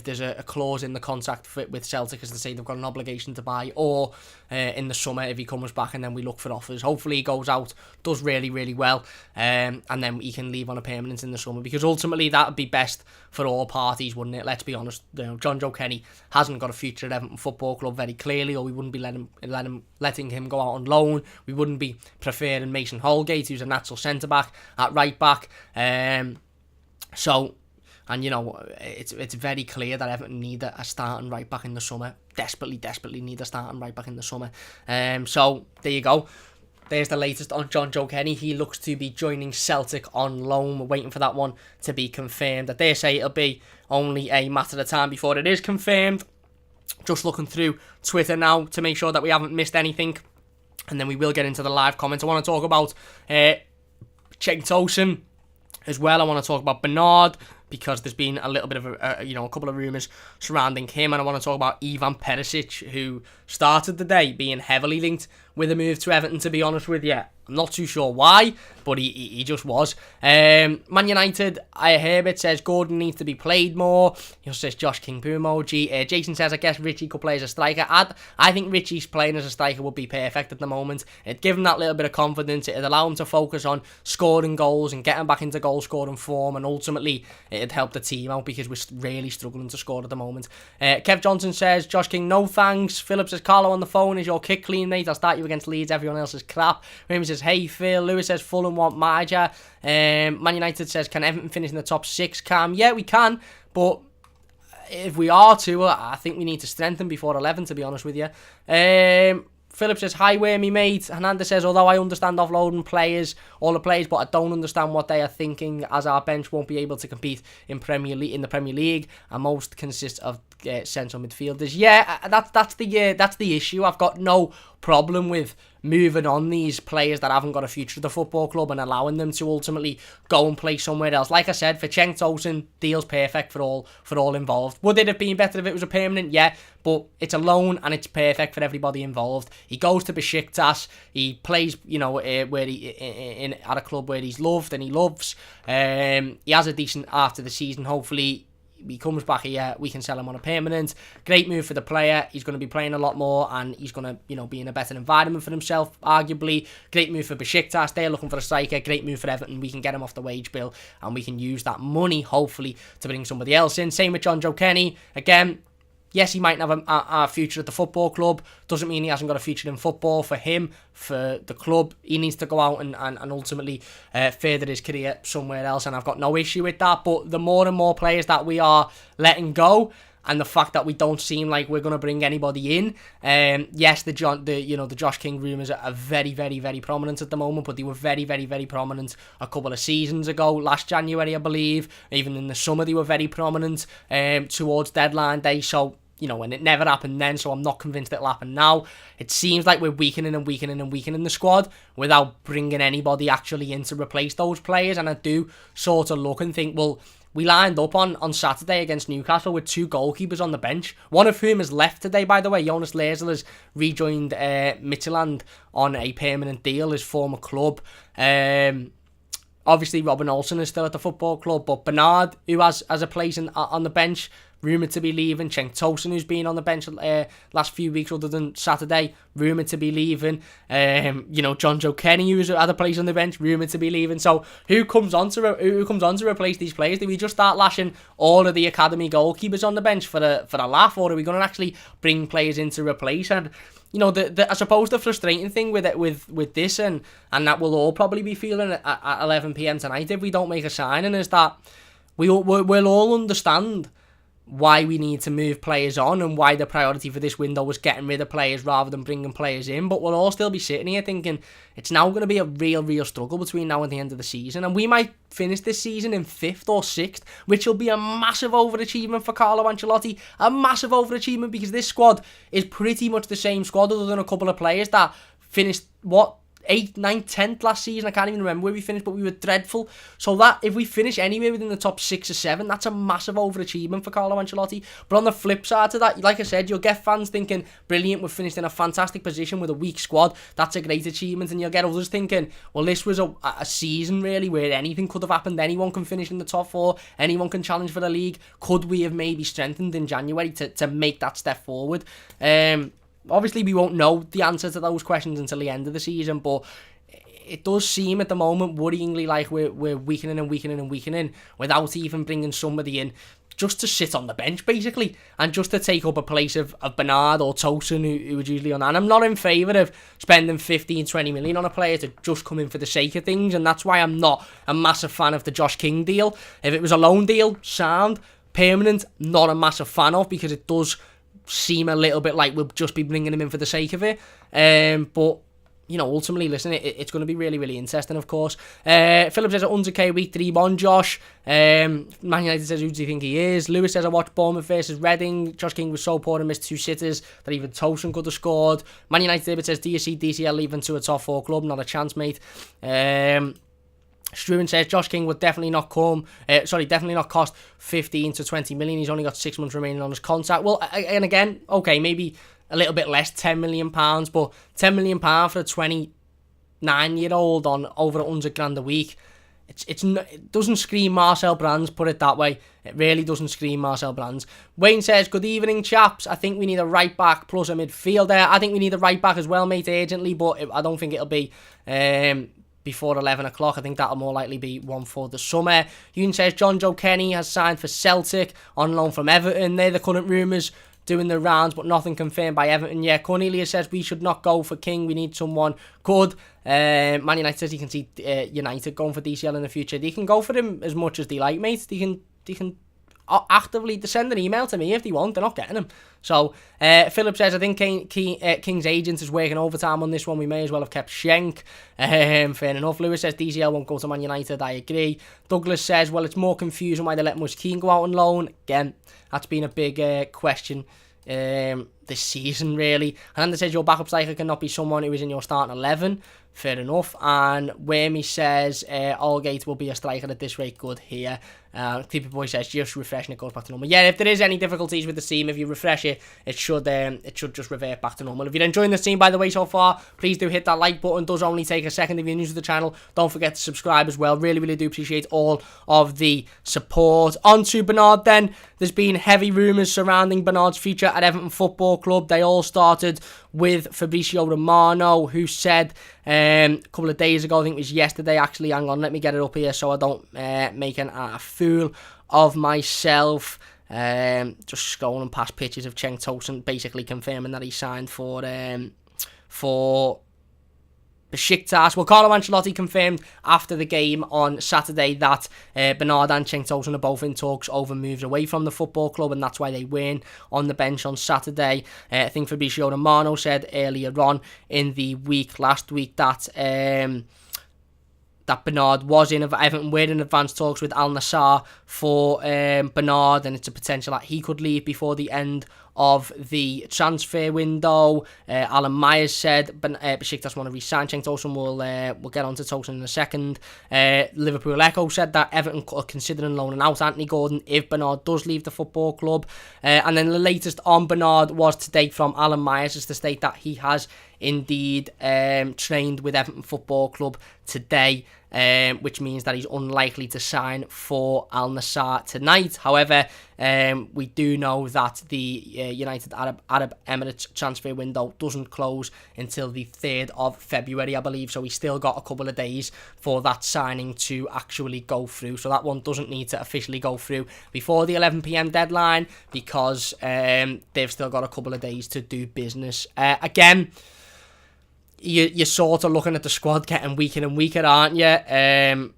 there's a clause in the contract with Celtic as to say they've got an obligation to buy, or in the summer if he comes back and then we look for offers. Hopefully he goes out, does really, really well, and then he can leave on a permanent in the summer, because ultimately that would be best for all parties, wouldn't it? Let's be honest, Jonjoe Kenny hasn't got a future at Everton Football Club very clearly, or we wouldn't be letting him go out on loan. We wouldn't be preferring Mason Holgate, who's a natural centre-back, at right-back. It's very clear that Everton need a starting right back in the summer. Desperately need a starting right back in the summer. So there you go. There's the latest on Jonjoe Kenny. He looks to be joining Celtic on loan. We're waiting for that one to be confirmed. I dare say it'll be only a matter of time before it is confirmed. Just looking through Twitter now to make sure that we haven't missed anything, and then we will get into the live comments. I want to talk about Cenk Tosun as well. I want to talk about Bernard, because there's been a little bit of a couple of rumours surrounding him, and I want to talk about Ivan Perisic, who started the day being heavily linked with a move to Everton, to be honest with you. I'm not too sure why, but he just was. Man United, Herbert says Gordon needs to be played more. He also says Josh King Poo emoji. Jason says, I guess Richie could play as a striker. I think Richie's playing as a striker would be perfect at the moment. It'd give him that little bit of confidence. It'd allow him to focus on scoring goals and getting back into goal-scoring form, and ultimately it'd help the team out, because we're really struggling to score at the moment. Kev Johnson says, Josh King, no thanks. Philip says, Carlo on the phone, is your kick clean, mate? I'll start you against Leeds. Everyone else is crap. Raymond says, hey Phil. Lewis says, Fulham want Maja. Man United says, can Everton finish in the top 6? Cam, yeah, we can, but if we are to, I think we need to strengthen before 11, to be honest with you. Philip says, hi, Wormy, mate. Hernandez says, although I understand offloading all the players, but I don't understand what they are thinking, as our bench won't be able to compete in the Premier League, and most consist of central midfielders. Yeah, that's the issue. I've got no problem with moving on these players that haven't got a future at the football club and allowing them to ultimately go and play somewhere else. Like I said, for Cenk Tosun, deal's perfect for all involved. Would it have been better if it was a permanent? Yeah, but it's a loan and it's perfect for everybody involved. He goes to Besiktas. He plays, where he at a club where he's loved and he loves. He has a decent after the season. Hopefully he comes back here, we can sell him on a permanent. Great move for the player. He's going to be playing a lot more, and he's going to, be in a better environment for himself, arguably. Great move for Besiktas. They're looking for a striker. Great move for Everton. We can get him off the wage bill, and we can use that money, hopefully, to bring somebody else in. Same with Jonjoe Kenny. Again, yes, he might have a future at the football club. Doesn't mean he hasn't got a future in football. For him, for the club, he needs to go out and ultimately further his career somewhere else, and I've got no issue with that. But the more and more players that we are letting go, and the fact that we don't seem like we're going to bring anybody in, yes, the Josh King rumours are very, very, very prominent at the moment, but they were very, very, very prominent a couple of seasons ago, last January, I believe. Even in the summer, they were very prominent towards deadline day. So, and it never happened then, so I'm not convinced it'll happen now. It seems like we're weakening the squad without bringing anybody actually in to replace those players, and I do sort of look and think, well, we lined up on Saturday against Newcastle with 2 goalkeepers on the bench, one of whom has left today, by the way. Jonas Lersel has rejoined Midtjylland on a permanent deal, his former club. Obviously, Robin Olsen is still at the football club, but Bernard, who has a place on the bench, rumoured to be leaving. Cenk Tosun, who's been on the bench last few weeks other than Saturday, rumoured to be leaving. John Joe Kenny, who's at other place on the bench, rumoured to be leaving. So who comes on to replace these players? Do we just start lashing all of the academy goalkeepers on the bench for a laugh, or are we going to actually bring players in to replace? And I suppose the frustrating thing with this, and that we'll all probably be feeling at 11 p.m. tonight if we don't make a signing, is that we'll all understand why we need to move players on and why the priority for this window was getting rid of players rather than bringing players in. But we'll all still be sitting here thinking it's now going to be a real struggle between now and the end of the season. And we might finish this season in 5th or 6th, which will be a massive overachievement for Carlo Ancelotti. A massive overachievement because this squad is pretty much the same squad other than a couple of players that finished, 8th, 9th, 10th last season. I can't even remember where we finished, but we were dreadful. So that if we finish anywhere within the top 6 or 7, that's a massive overachievement for Carlo Ancelotti. But on the flip side to that, like I said, you'll get fans thinking, brilliant, we've finished in a fantastic position with a weak squad. That's a great achievement. And you'll get others thinking, well, this was a season really where anything could have happened. Anyone can finish in the top 4. Anyone can challenge for the league. Could we have maybe strengthened in January to make that step forward? Obviously, we won't know the answer to those questions until the end of the season, but it does seem at the moment worryingly like we're weakening without even bringing somebody in just to sit on the bench, basically, and just to take up a place of Bernard or Tosun, who would usually on that. And I'm not in favour of spending 15-20 million on a player to just come in for the sake of things, and that's why I'm not a massive fan of the Josh King deal. If it was a loan deal, sound, permanent, not a massive fan of, because it does seem a little bit like we'll just be bringing him in for the sake of it. But ultimately, listen, it's going to be really interesting, of course. Philip says, 100k week 3-1, Josh. Man United says, who do you think he is? Lewis says, I watched Bournemouth versus Reading. Josh King was so poor and missed 2 sitters that even Tosun could have scored. Man United David says, do you see DCL leaving to a top 4 club? Not a chance, mate. Struan says Josh King would definitely not cost 15 to 20 million. He's only got 6 months remaining on his contract. Well, and again, okay, maybe a little bit less, £10 million, but £10 million for a 29-year-old on over 100 grand a week. It doesn't scream Marcel Brands, put it that way. It really doesn't scream Marcel Brands. Wayne says, good evening, chaps. I think we need a right back plus a midfielder. I think we need a right back as well, mate, urgently, but I don't think it'll be before 11 o'clock. I think that'll more likely be one for the summer. Ewan says, John Joe Kenny has signed for Celtic on loan from Everton. They're the current rumours doing the rounds, but nothing confirmed by Everton yet. Cornelius says we should not go for King. We need someone good. Man United says he can see United going for DCL in the future. They can go for him as much as they like, mate. They can actively send an email to me if they want. They're not getting him. So Philip says, I think King's agent is working overtime on this one. We may as well have kept Schenk. Fair enough. Lewis says DCL won't go to Man United. I agree. Douglas says, well, it's more confusing why they let Moise Kean go out on loan. Again, that's been a big question this season, really. And then says your backup striker cannot be someone who is in your starting 11. Fair enough. And Wormy says Allgate will be a striker at this rate. Good here. Creepy Boy says just refreshing, it goes back to normal. Yeah, if there is any difficulties with the team, if you refresh it, it should just revert back to normal. If you're enjoying the team, by the way, so far, please do hit that like button. It does only take a second. If you're new to the channel, don't forget to subscribe as well. Really do appreciate all of the support. On to Bernard then. There's been heavy rumours surrounding Bernard's future at Everton Football Club. They all started with Fabrizio Romano, who said a couple of days ago, I think it was yesterday actually, hang on, let me get it up here so I don't make a fool of myself. Just scrolling past pictures of Cenk Tosun basically confirming that he signed for Besiktas. Well, Carlo Ancelotti confirmed after the game on Saturday that Bernard and Cenk Tosun are both in talks over moves away from the football club, and that's why they weren't on the bench on Saturday. I think Fabrizio Romano said earlier on in the week, last week, that Bernard was in Everton. We're in advanced talks with Al Nassr for Bernard, and it's a potential that he could leave before the end of the transfer window. Alan Myers said Besiktas want to re-sign Cenk Tosun. We'll get on to Tosun in a second. Liverpool Echo said that Everton are considering loaning out Anthony Gordon if Bernard does leave the football club. And then the latest on Bernard was today from Alan Myers, is to state that he has indeed trained with Everton Football Club today, which means that he's unlikely to sign for Al Nassr tonight. However, we do know that the United Arab Emirates transfer window doesn't close until the 3rd of February, I believe, so he's still got a couple of days for that signing to actually go through. So that one doesn't need to officially go through before the 11 p.m. deadline, because they've still got a couple of days to do business. Again, you're sort of looking at the squad getting weaker and weaker, aren't you?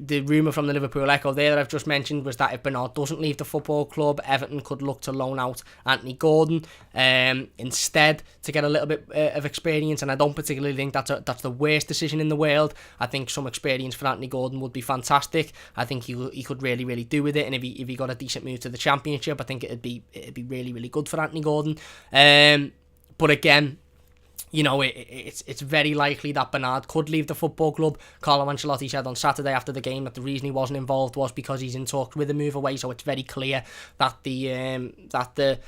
The rumour from the Liverpool Echo there that I've just mentioned was that if Bernard doesn't leave the football club, Everton could look to loan out Anthony Gordon instead to get a little bit of experience, and I don't particularly think that's the worst decision in the world. I think some experience for Anthony Gordon would be fantastic. I think he could really, really do with it, and if he got a decent move to the Championship, I think it'd be really, really good for Anthony Gordon. But again, you know, it's very likely that Bernard could leave the football club. Carlo Ancelotti said on Saturday after the game that the reason he wasn't involved was because he's in talks with a move away. So it's very clear that the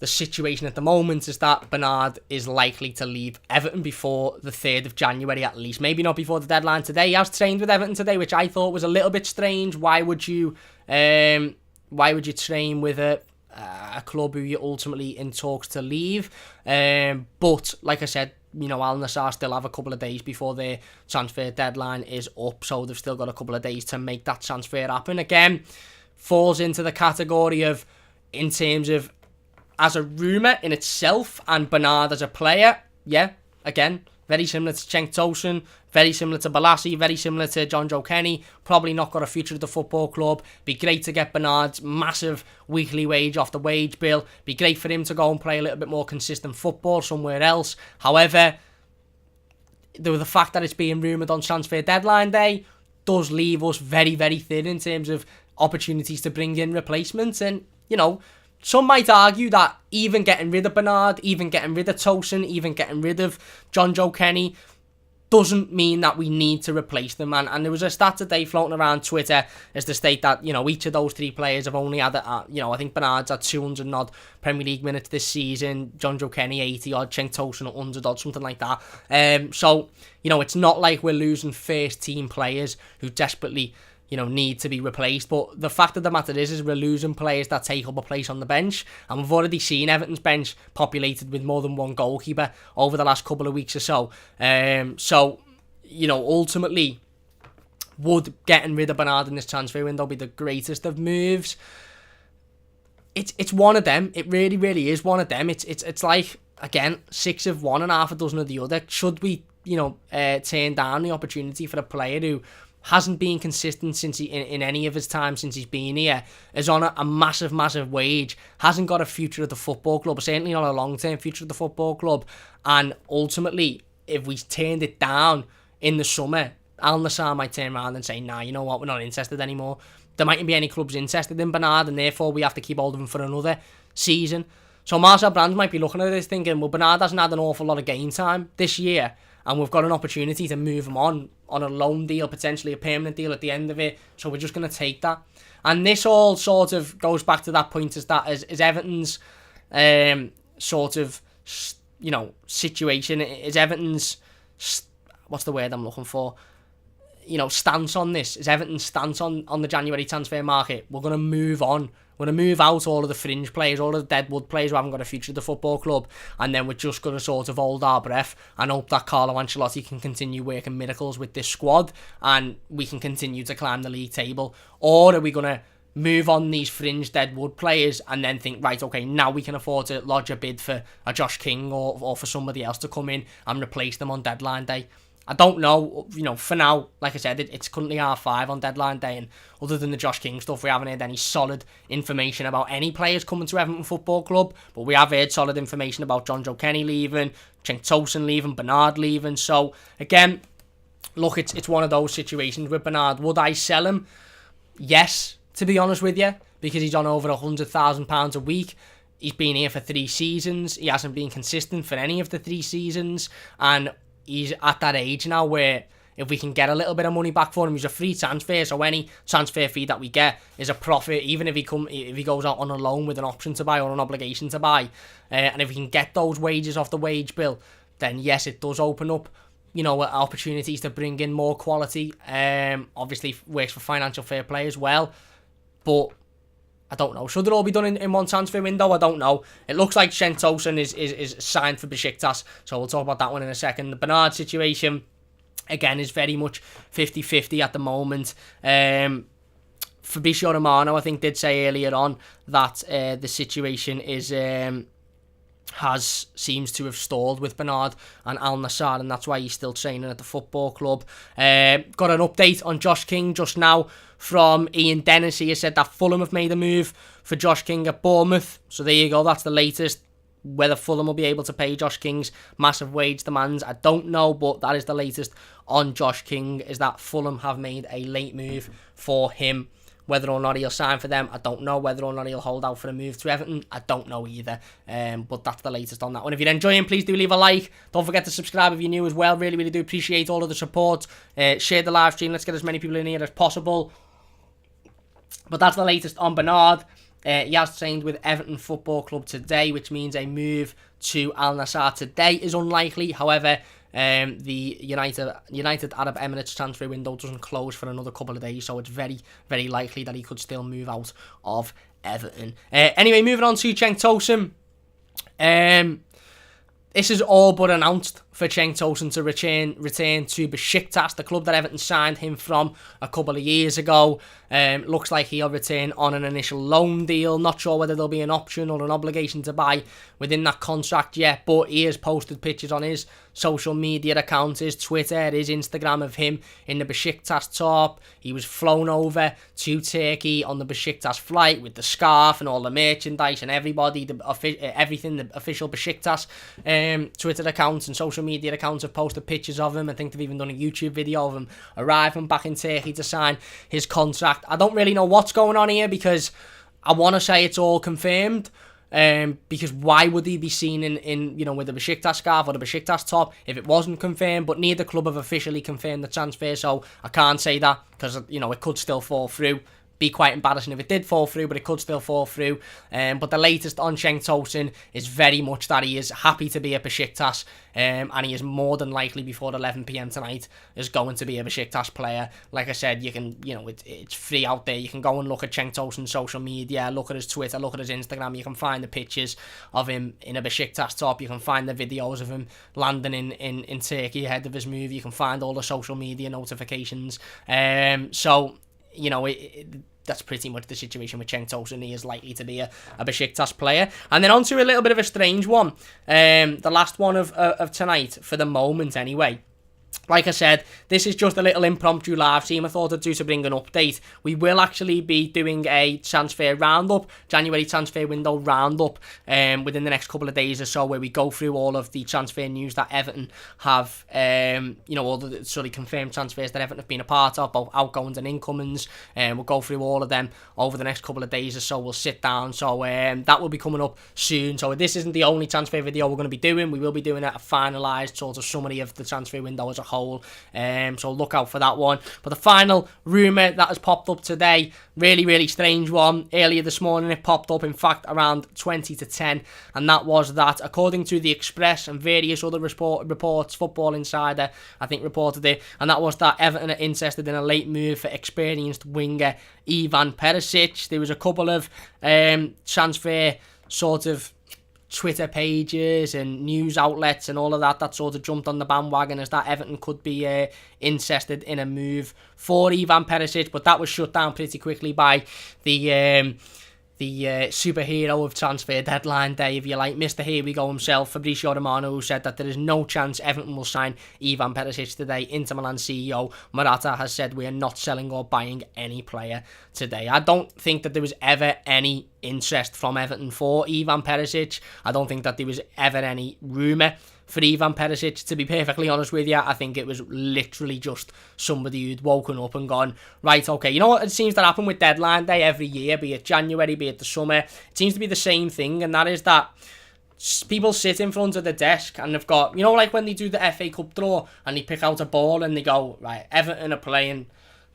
situation at the moment is that Bernard is likely to leave Everton before the 3rd of January at least. Maybe not before the deadline today. He has trained with Everton today, which I thought was a little bit strange. Why would you train with a club who you're ultimately in talks to leave? But like I said, you know, Al Nassr still have a couple of days before their transfer deadline is up, so they've still got a couple of days to make that transfer happen. Again, falls into the category of, in terms of as a rumour in itself, and Bernard as a player, yeah, again, very similar to Cenk Tosun, very similar to Balassi, very similar to John Joe Kenny. Probably not got a future at the football club. Be great to get Bernard's massive weekly wage off the wage bill. Be great for him to go and play a little bit more consistent football somewhere else. However, the fact that it's being rumoured on transfer deadline day does leave us very, very thin in terms of opportunities to bring in replacements. And, you know, some might argue that even getting rid of Bernard, even getting rid of Tosun, even getting rid of John Joe Kenny doesn't mean that we need to replace them. And there was a stat today floating around Twitter as to state that, you know, each of those three players have only had, I think Bernard's had 200 odd Premier League minutes this season, John Joe Kenny 80 odd, Cenk Tosun 100 odd, something like that. So, you know, it's not like we're losing first team players who desperately, you know, need to be replaced. But the fact of the matter is we're losing players that take up a place on the bench. And we've already seen Everton's bench populated with more than one goalkeeper over the last couple of weeks or so. So, you know, ultimately, would getting rid of Bernard in this transfer window be the greatest of moves? It's one of them. It really, really is one of them. It's like, again, 6 of one and half a dozen of the other. Should we, you know, turn down the opportunity for a player who hasn't been consistent since in any of his time since he's been here, is on a massive, massive wage, hasn't got a future at the football club, certainly not a long-term future at the football club, and ultimately, if we turned it down in the summer, Al Nassr might turn around and say, nah, you know what, we're not interested anymore. There mightn't be any clubs interested in Bernard, and therefore we have to keep hold of him for another season. So Marcel Brands might be looking at this thinking, well, Bernard hasn't had an awful lot of game time this year, and we've got an opportunity to move him on a loan deal, potentially a permanent deal at the end of it, so we're just going to take that. And this all sort of goes back to that point, is Everton's sort of, you know, situation, is Everton's, what's the word I'm looking for, you know, stance on this, is Everton's stance on the January transfer market. We're going to move on. We're going to move out all of the fringe players, all of the deadwood players who haven't got a future at the football club, and then we're just going to sort of hold our breath and hope that Carlo Ancelotti can continue working miracles with this squad and we can continue to climb the league table. Or are we going to move on these fringe deadwood players and then think, right, okay, now we can afford to lodge a bid for a Josh King or for somebody else to come in and replace them on deadline day? I don't know, you know, for now, like I said, it's currently R5 on deadline day, and other than the Josh King stuff, we haven't heard any solid information about any players coming to Everton Football Club, but we have heard solid information about John Joe Kenny leaving, Cenk Tosun leaving, Bernard leaving. So, again, look, it's one of those situations with Bernard. Would I sell him? Yes, to be honest with you, because he's on over £100,000 a week. He's been here for 3 seasons. He hasn't been consistent for any of the 3 seasons, and he's at that age now where if we can get a little bit of money back for him, he's a free transfer, so any transfer fee that we get is a profit, even if he goes out on a loan with an option to buy or an obligation to buy. And if we can get those wages off the wage bill, then yes, it does open up opportunities to bring in more quality. Obviously works for financial fair play as well, but I don't know. Should it all be done in one transfer window? I don't know. It looks like Cenk Tosun is signed for Besiktas, so we'll talk about that one in a second. The Bernard situation, again, is very much 50-50 at the moment. Fabrizio Romano, I think, did say earlier on that the situation seems to have stalled with Bernard and Al Nassr, and that's why he's still training at the football club. Got an update on Josh King just now from Ian Dennis. He has said that Fulham have made a move for Josh King at Bournemouth. So there you go, that's the latest. Whether Fulham will be able to pay Josh King's massive wage demands, I don't know, but that is the latest on Josh King, is that Fulham have made a late move for him. Whether or not he'll sign for them, I don't know. Whether or not he'll hold out for a move to Everton, I don't know either. But that's the latest on that one. If you're enjoying, please do leave a like. Don't forget to subscribe if you're new as well. Really, really do appreciate all of the support. Share the live stream. Let's get as many people in here as possible. But that's the latest on Bernard. He has trained with Everton Football Club today, which means a move to Al Nassr today is unlikely. However, the United Arab Emirates transfer window doesn't close for another couple of days, so it's very, very likely that he could still move out of Everton. Anyway, moving on to Cenk Tosun. This is all but announced for Cenk Tosun to return to Besiktas, the club that Everton signed him from a couple of years ago. Looks like he'll return on an initial loan deal. Not sure whether there'll be an option or an obligation to buy within that contract yet, but he has posted pictures on his social media account, his Twitter, his Instagram, of him in the Besiktas top. He was flown over to Turkey on the Besiktas flight with the scarf and all the merchandise and everything, the official Besiktas Twitter accounts and social media accounts have posted pictures of him. I think they've even done a YouTube video of him arriving back in Turkey to sign his contract. I don't really know what's going on here, because I want to say it's all confirmed. Because why would he be seen in with the Besiktas scarf or the Besiktas top if it wasn't confirmed? But neither club have officially confirmed the transfer, so I can't say that, because it could still fall through. Be quite embarrassing if it did fall through, but it could still fall through. But the latest on Cenk Tosun is very much that he is happy to be a Besiktas, and he is more than likely before 11 PM tonight is going to be a Besiktas player. Like I said, you can, it's free out there. You can go and look at Cenk Tosun's social media, look at his Twitter, look at his Instagram. You can find the pictures of him in a Besiktas top. You can find the videos of him landing in Turkey ahead of his move. You can find all the social media notifications. That's pretty much the situation with Cenk Tosun. He is likely to be a Besiktas player. And then on to a little bit of a strange one. The last one of tonight, for the moment anyway. Like I said, this is just a little impromptu live stream I thought I'd do to bring an update. We will actually be doing a transfer roundup, January transfer window roundup, within the next couple of days or so, where we go through all of the transfer news that Everton have, all the sort of confirmed transfers that Everton have been a part of, both outgoings and incomings. We'll go through all of them over the next couple of days or so. We'll sit down. So that will be coming up soon. So this isn't the only transfer video we're going to be doing. We will be doing a finalised sort of summary of the transfer window as a whole. So look out for that one. But the final rumour that has popped up today, really, really strange one. Earlier this morning it popped up, in fact, around 20 to 10. And that was that, according to The Express and various other reports, Football Insider, I think, reported it. And that was that Everton are interested in a late move for experienced winger Ivan Perisic. There was a couple of transfer sort of Twitter pages and news outlets and all of that sort of jumped on the bandwagon as that Everton could be interested in a move for Ivan Perisic, but that was shut down pretty quickly by the superhero of transfer deadline day, if you like, Mr. Here We Go himself, Fabrizio Romano, who said that there is no chance Everton will sign Ivan Perisic today. Inter Milan CEO Murata has said we are not selling or buying any player today. I don't think that there was ever any interest from Everton for Ivan Perisic. I don't think that there was ever any rumour for Ivan Perisic, to be perfectly honest with you. I think it was literally just somebody who'd woken up and gone, right, okay, you know what, it seems to happen with deadline day every year, be it January, be it the summer, it seems to be the same thing, and that is that people sit in front of the desk and they've got, like when they do the FA Cup draw and they pick out a ball and they go, right, Everton are playing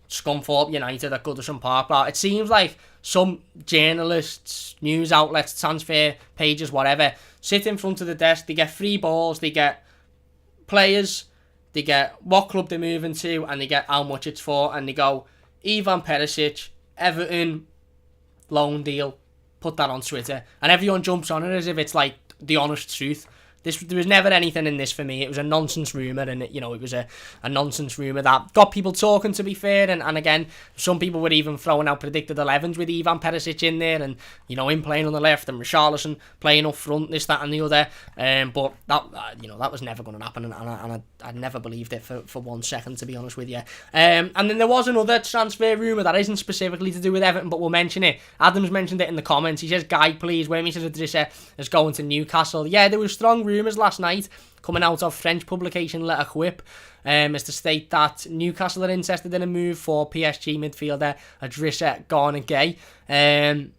Scunthorpe United at Goodison Park. It seems like some journalists, news outlets, transfer pages, whatever, sit in front of the desk, they get free balls, they get players, they get what club they're moving to, and they get how much it's for, and they go, Ivan Perisic, Everton, loan deal, put that on Twitter, and everyone jumps on it as if it's like the honest truth. There was never anything in this for me. It was a nonsense rumour, and it was a nonsense rumour that got people talking, to be fair, and again, some people were even throwing out predicted 11s with Ivan Perisic in there, and him playing on the left and Richarlison playing up front, this, that and the other, but that was never going to happen, and I never believed it for 1 second, to be honest with you. And then there was another transfer rumour that isn't specifically to do with Everton, but we'll mention it. Adams mentioned it in the comments. He says, "Guy, please, when he says Idrissa is going to Newcastle." Yeah, there was strong rumours last night coming out of French publication Let Equip, as to state that Newcastle are interested in a move for PSG midfielder Idrissa Gana Gueye.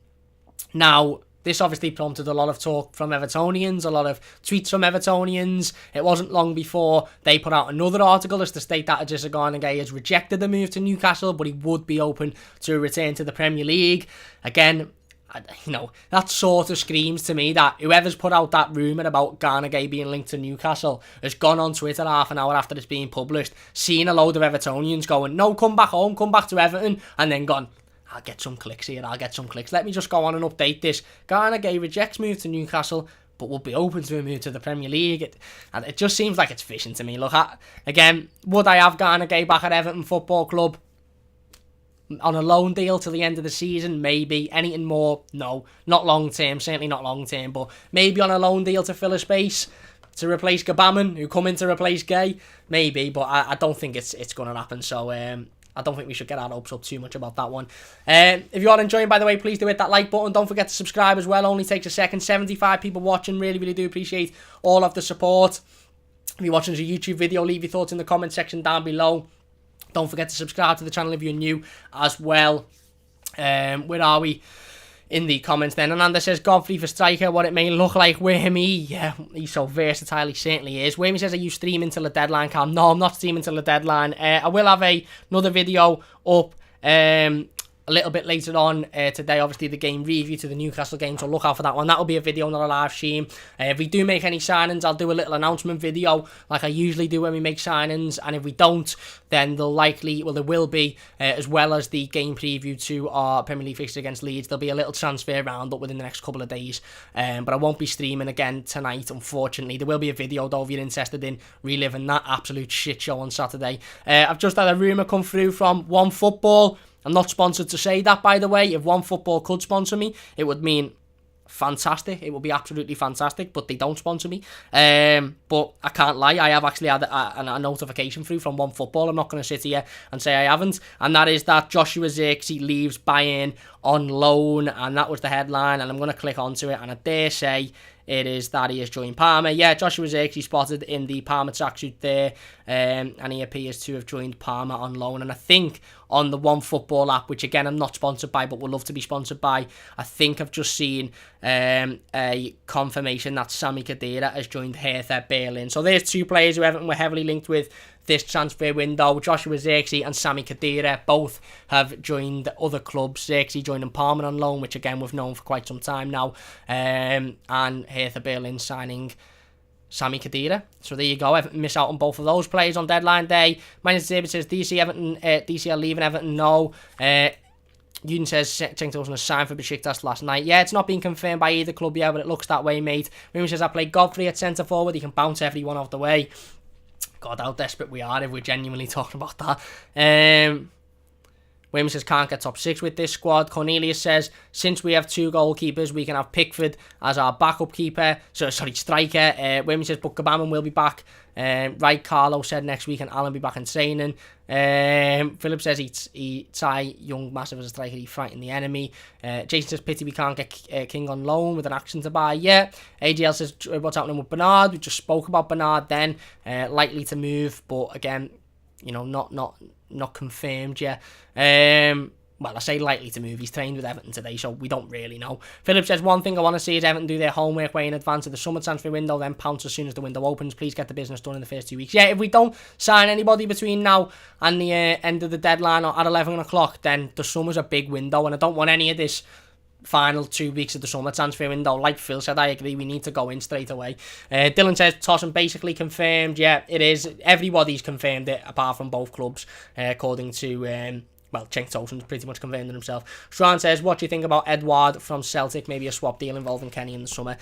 Now, this obviously prompted a lot of talk from Evertonians, a lot of tweets from Evertonians. It wasn't long before they put out another article as to state that Idrissa Gana Gueye has rejected the move to Newcastle, but he would be open to a return to the Premier League. Again, that sort of screams to me that whoever's put out that rumour about Gana Gueye being linked to Newcastle has gone on Twitter half an hour after it's being published, seen a load of Evertonians going, "No, come back home, come back to Everton," and then gone, "I'll get some clicks here, I'll get some clicks. Let me just go on and update this. Gana Gueye rejects move to Newcastle, but will be open to a move to the Premier League." It just seems like it's fishing to me. Look, again, would I have Gana Gueye back at Everton Football Club? On a loan deal till the end of the season, maybe. Anything more? No. Not long term, certainly not long term, but maybe on a loan deal to fill a space, to replace Gabaman, who come in to replace Gueye, maybe, but I don't think it's going to happen, so I don't think we should get our hopes up too much about that one. If you are enjoying, by the way, please do hit that like button. Don't forget to subscribe as well. Only takes a second. 75 people watching. Really, really do appreciate all of the support. If you're watching as a YouTube video, leave your thoughts in the comment section down below. Don't forget to subscribe to the channel if you're new as well. Where are we? In the comments then. Ananda says, Godfrey for striker, what it may look like. Whammy, yeah, he's so versatile, he certainly is. Whammy says, are you streaming till the deadline, Cam? No, I'm not streaming till the deadline. I will have another video up a little bit later on today, obviously the game review to the Newcastle game, so look out for that one. That'll be a video, not a live stream. If we do make any signings, I'll do a little announcement video like I usually do when we make signings, and if we don't, then there will be, as well as the game preview to our Premier League fixture against Leeds, there'll be a little transfer roundup within the next couple of days, but I won't be streaming again tonight, unfortunately. There will be a video though if you're interested in reliving that absolute shit show on Saturday. I've just had a rumour come through from OneFootball. I'm not sponsored to say that, by the way. If OneFootball could sponsor me, it would mean fantastic. It would be absolutely fantastic, but they don't sponsor me. But I can't lie, I have actually had a notification through from OneFootball. I'm not going to sit here and say I haven't. And that is that Joshua Zirkzee leaves Bayern on loan, and that was the headline, and I'm going to click onto it, and I dare say it is that he has joined Parma. Yeah, Joshua Zirkzee spotted in the Parma tracksuit there, and he appears to have joined Parma on loan. And I think on the OneFootball app, which again I'm not sponsored by but would love to be sponsored by, I think I've just seen a confirmation that Sami Khedira has joined Hertha Berlin. So there's two players who Everton were heavily linked with this transfer window. Joshua Zirkzee and Sami Khedira both have joined other clubs. Zirkzee joined in Parma on loan, which again we've known for quite some time now, and Hertha Berlin signing Sami Khedira. So there you go. Everton miss out on both of those players on deadline day. Minus David says DC are leaving Everton. No. Yuden says Cenk wasn't signed for Besiktas last night. Yeah, it's not been confirmed by either club yet, but it looks that way, mate. Rumour says I play Godfrey at centre forward. He can bounce everyone off the way. God, how desperate we are if we're genuinely talking about that. Williams says can't get top 6 with this squad. Cornelius says since we have 2 goalkeepers, we can have Pickford as our backup keeper. Striker. Williams says but Gabaman will be back. Right, Carlo said next week and Alan will be back in training. Philip says he tie Young massive as a striker, he frightened the enemy. Jason says pity we can't get King on loan with an action to buy yet. AGL says what's happening with Bernard. We just spoke about Bernard then. Likely to move, but again, not confirmed yet. Well, I say likely to move. He's trained with Everton today, so we don't really know. Philip says, one thing I want to see is Everton do their homework way in advance of the summer transfer window, then pounce as soon as the window opens. Please get the business done in the first 2 weeks. Yeah, if we don't sign anybody between now and the end of the deadline or at 11 o'clock, then the summer's a big window, and I don't want any of this final 2 weeks of the summer transfer window. Like Phil said, I agree, we need to go in straight away. Dylan says Tosun basically confirmed. Yeah, it is. Everybody's confirmed it apart from both clubs, according to well, Cenk Tosun's pretty much confirmed it himself. Strand says, what do you think about Edouard from Celtic? Maybe a swap deal involving Kenny in the summer.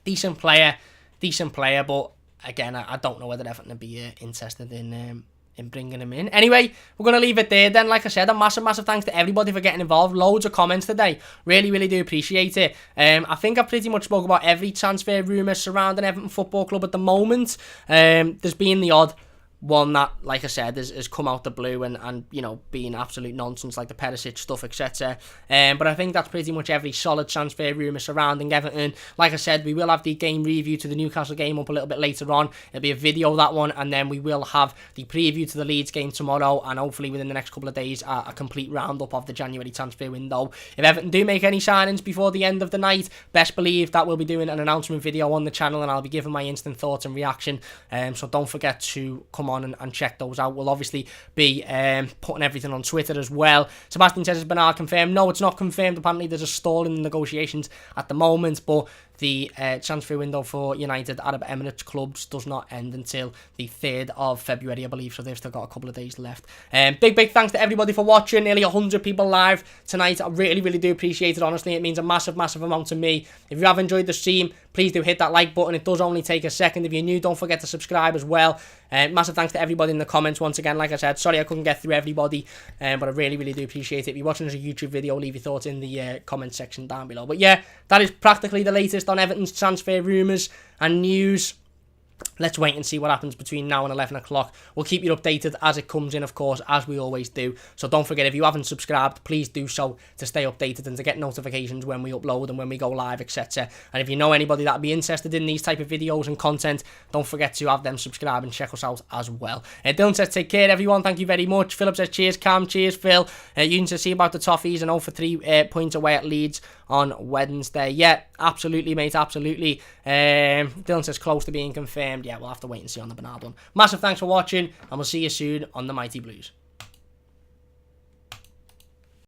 Decent player, but again, I don't know whether Everton would be interested in bringing him in. Anyway, we're going to leave it there then. Like I said, a massive thanks to everybody for getting involved. Loads of comments today. Really do appreciate it. I think I pretty much spoke about every transfer rumour surrounding Everton Football Club at the moment. There's been the odd one that, like I said, has come out the blue and you know, being absolute nonsense, like the Perisic stuff, etc. But I think that's pretty much every solid transfer rumour surrounding Everton. Like I said, we will have the game review to the Newcastle game up a little bit later on. It'll be a video, that one, and then we will have the preview to the Leeds game tomorrow, and hopefully within the next couple of days, a complete roundup of the January transfer window. If Everton do make any signings before the end of the night, best believe that we'll be doing an announcement video on the channel, and I'll be giving my instant thoughts and reaction. So don't forget to come on and check those out. We'll obviously be putting everything on Twitter as well. Sebastian says, has Bernard confirmed? No, it's not confirmed. Apparently there's a stall in the negotiations at the moment, but the transfer window for United Arab Emirates clubs does not end until the 3rd of February, I believe, so they've still got a couple of days left. Big thanks to everybody for watching. Nearly 100 people live tonight. I really do appreciate it, honestly. It means a massive amount to me. If you have enjoyed the stream, please do hit that like button. It does only take a second. If you're new, don't forget to subscribe as well. Massive thanks to everybody in the comments once again. Like I said, sorry I couldn't get through everybody, but I really do appreciate it. If you're watching as a YouTube video, leave your thoughts in the comment section down below. But yeah, that is practically the latest on Everton's transfer rumours and news. Let's wait and see what happens between now and 11 o'clock. We'll keep you updated as it comes in, of course, as we always do. So don't forget, if you haven't subscribed, please do so to stay updated and to get notifications when we upload and when we go live, etc. And if you know anybody that would be interested in these type of videos and content, don't forget to have them subscribe and check us out as well. Dylan says, take care, everyone. Thank you very much. Philip says, cheers, Cam. Cheers, Phil. You can see about the Toffees and 0 for 3 points away at Leeds on Wednesday. Yeah, absolutely, mate, absolutely. Dylan says, close to being confirmed. Yeah, we'll have to wait and see on the Bernard one. Massive thanks for watching, and we'll see you soon on the Mighty Blues.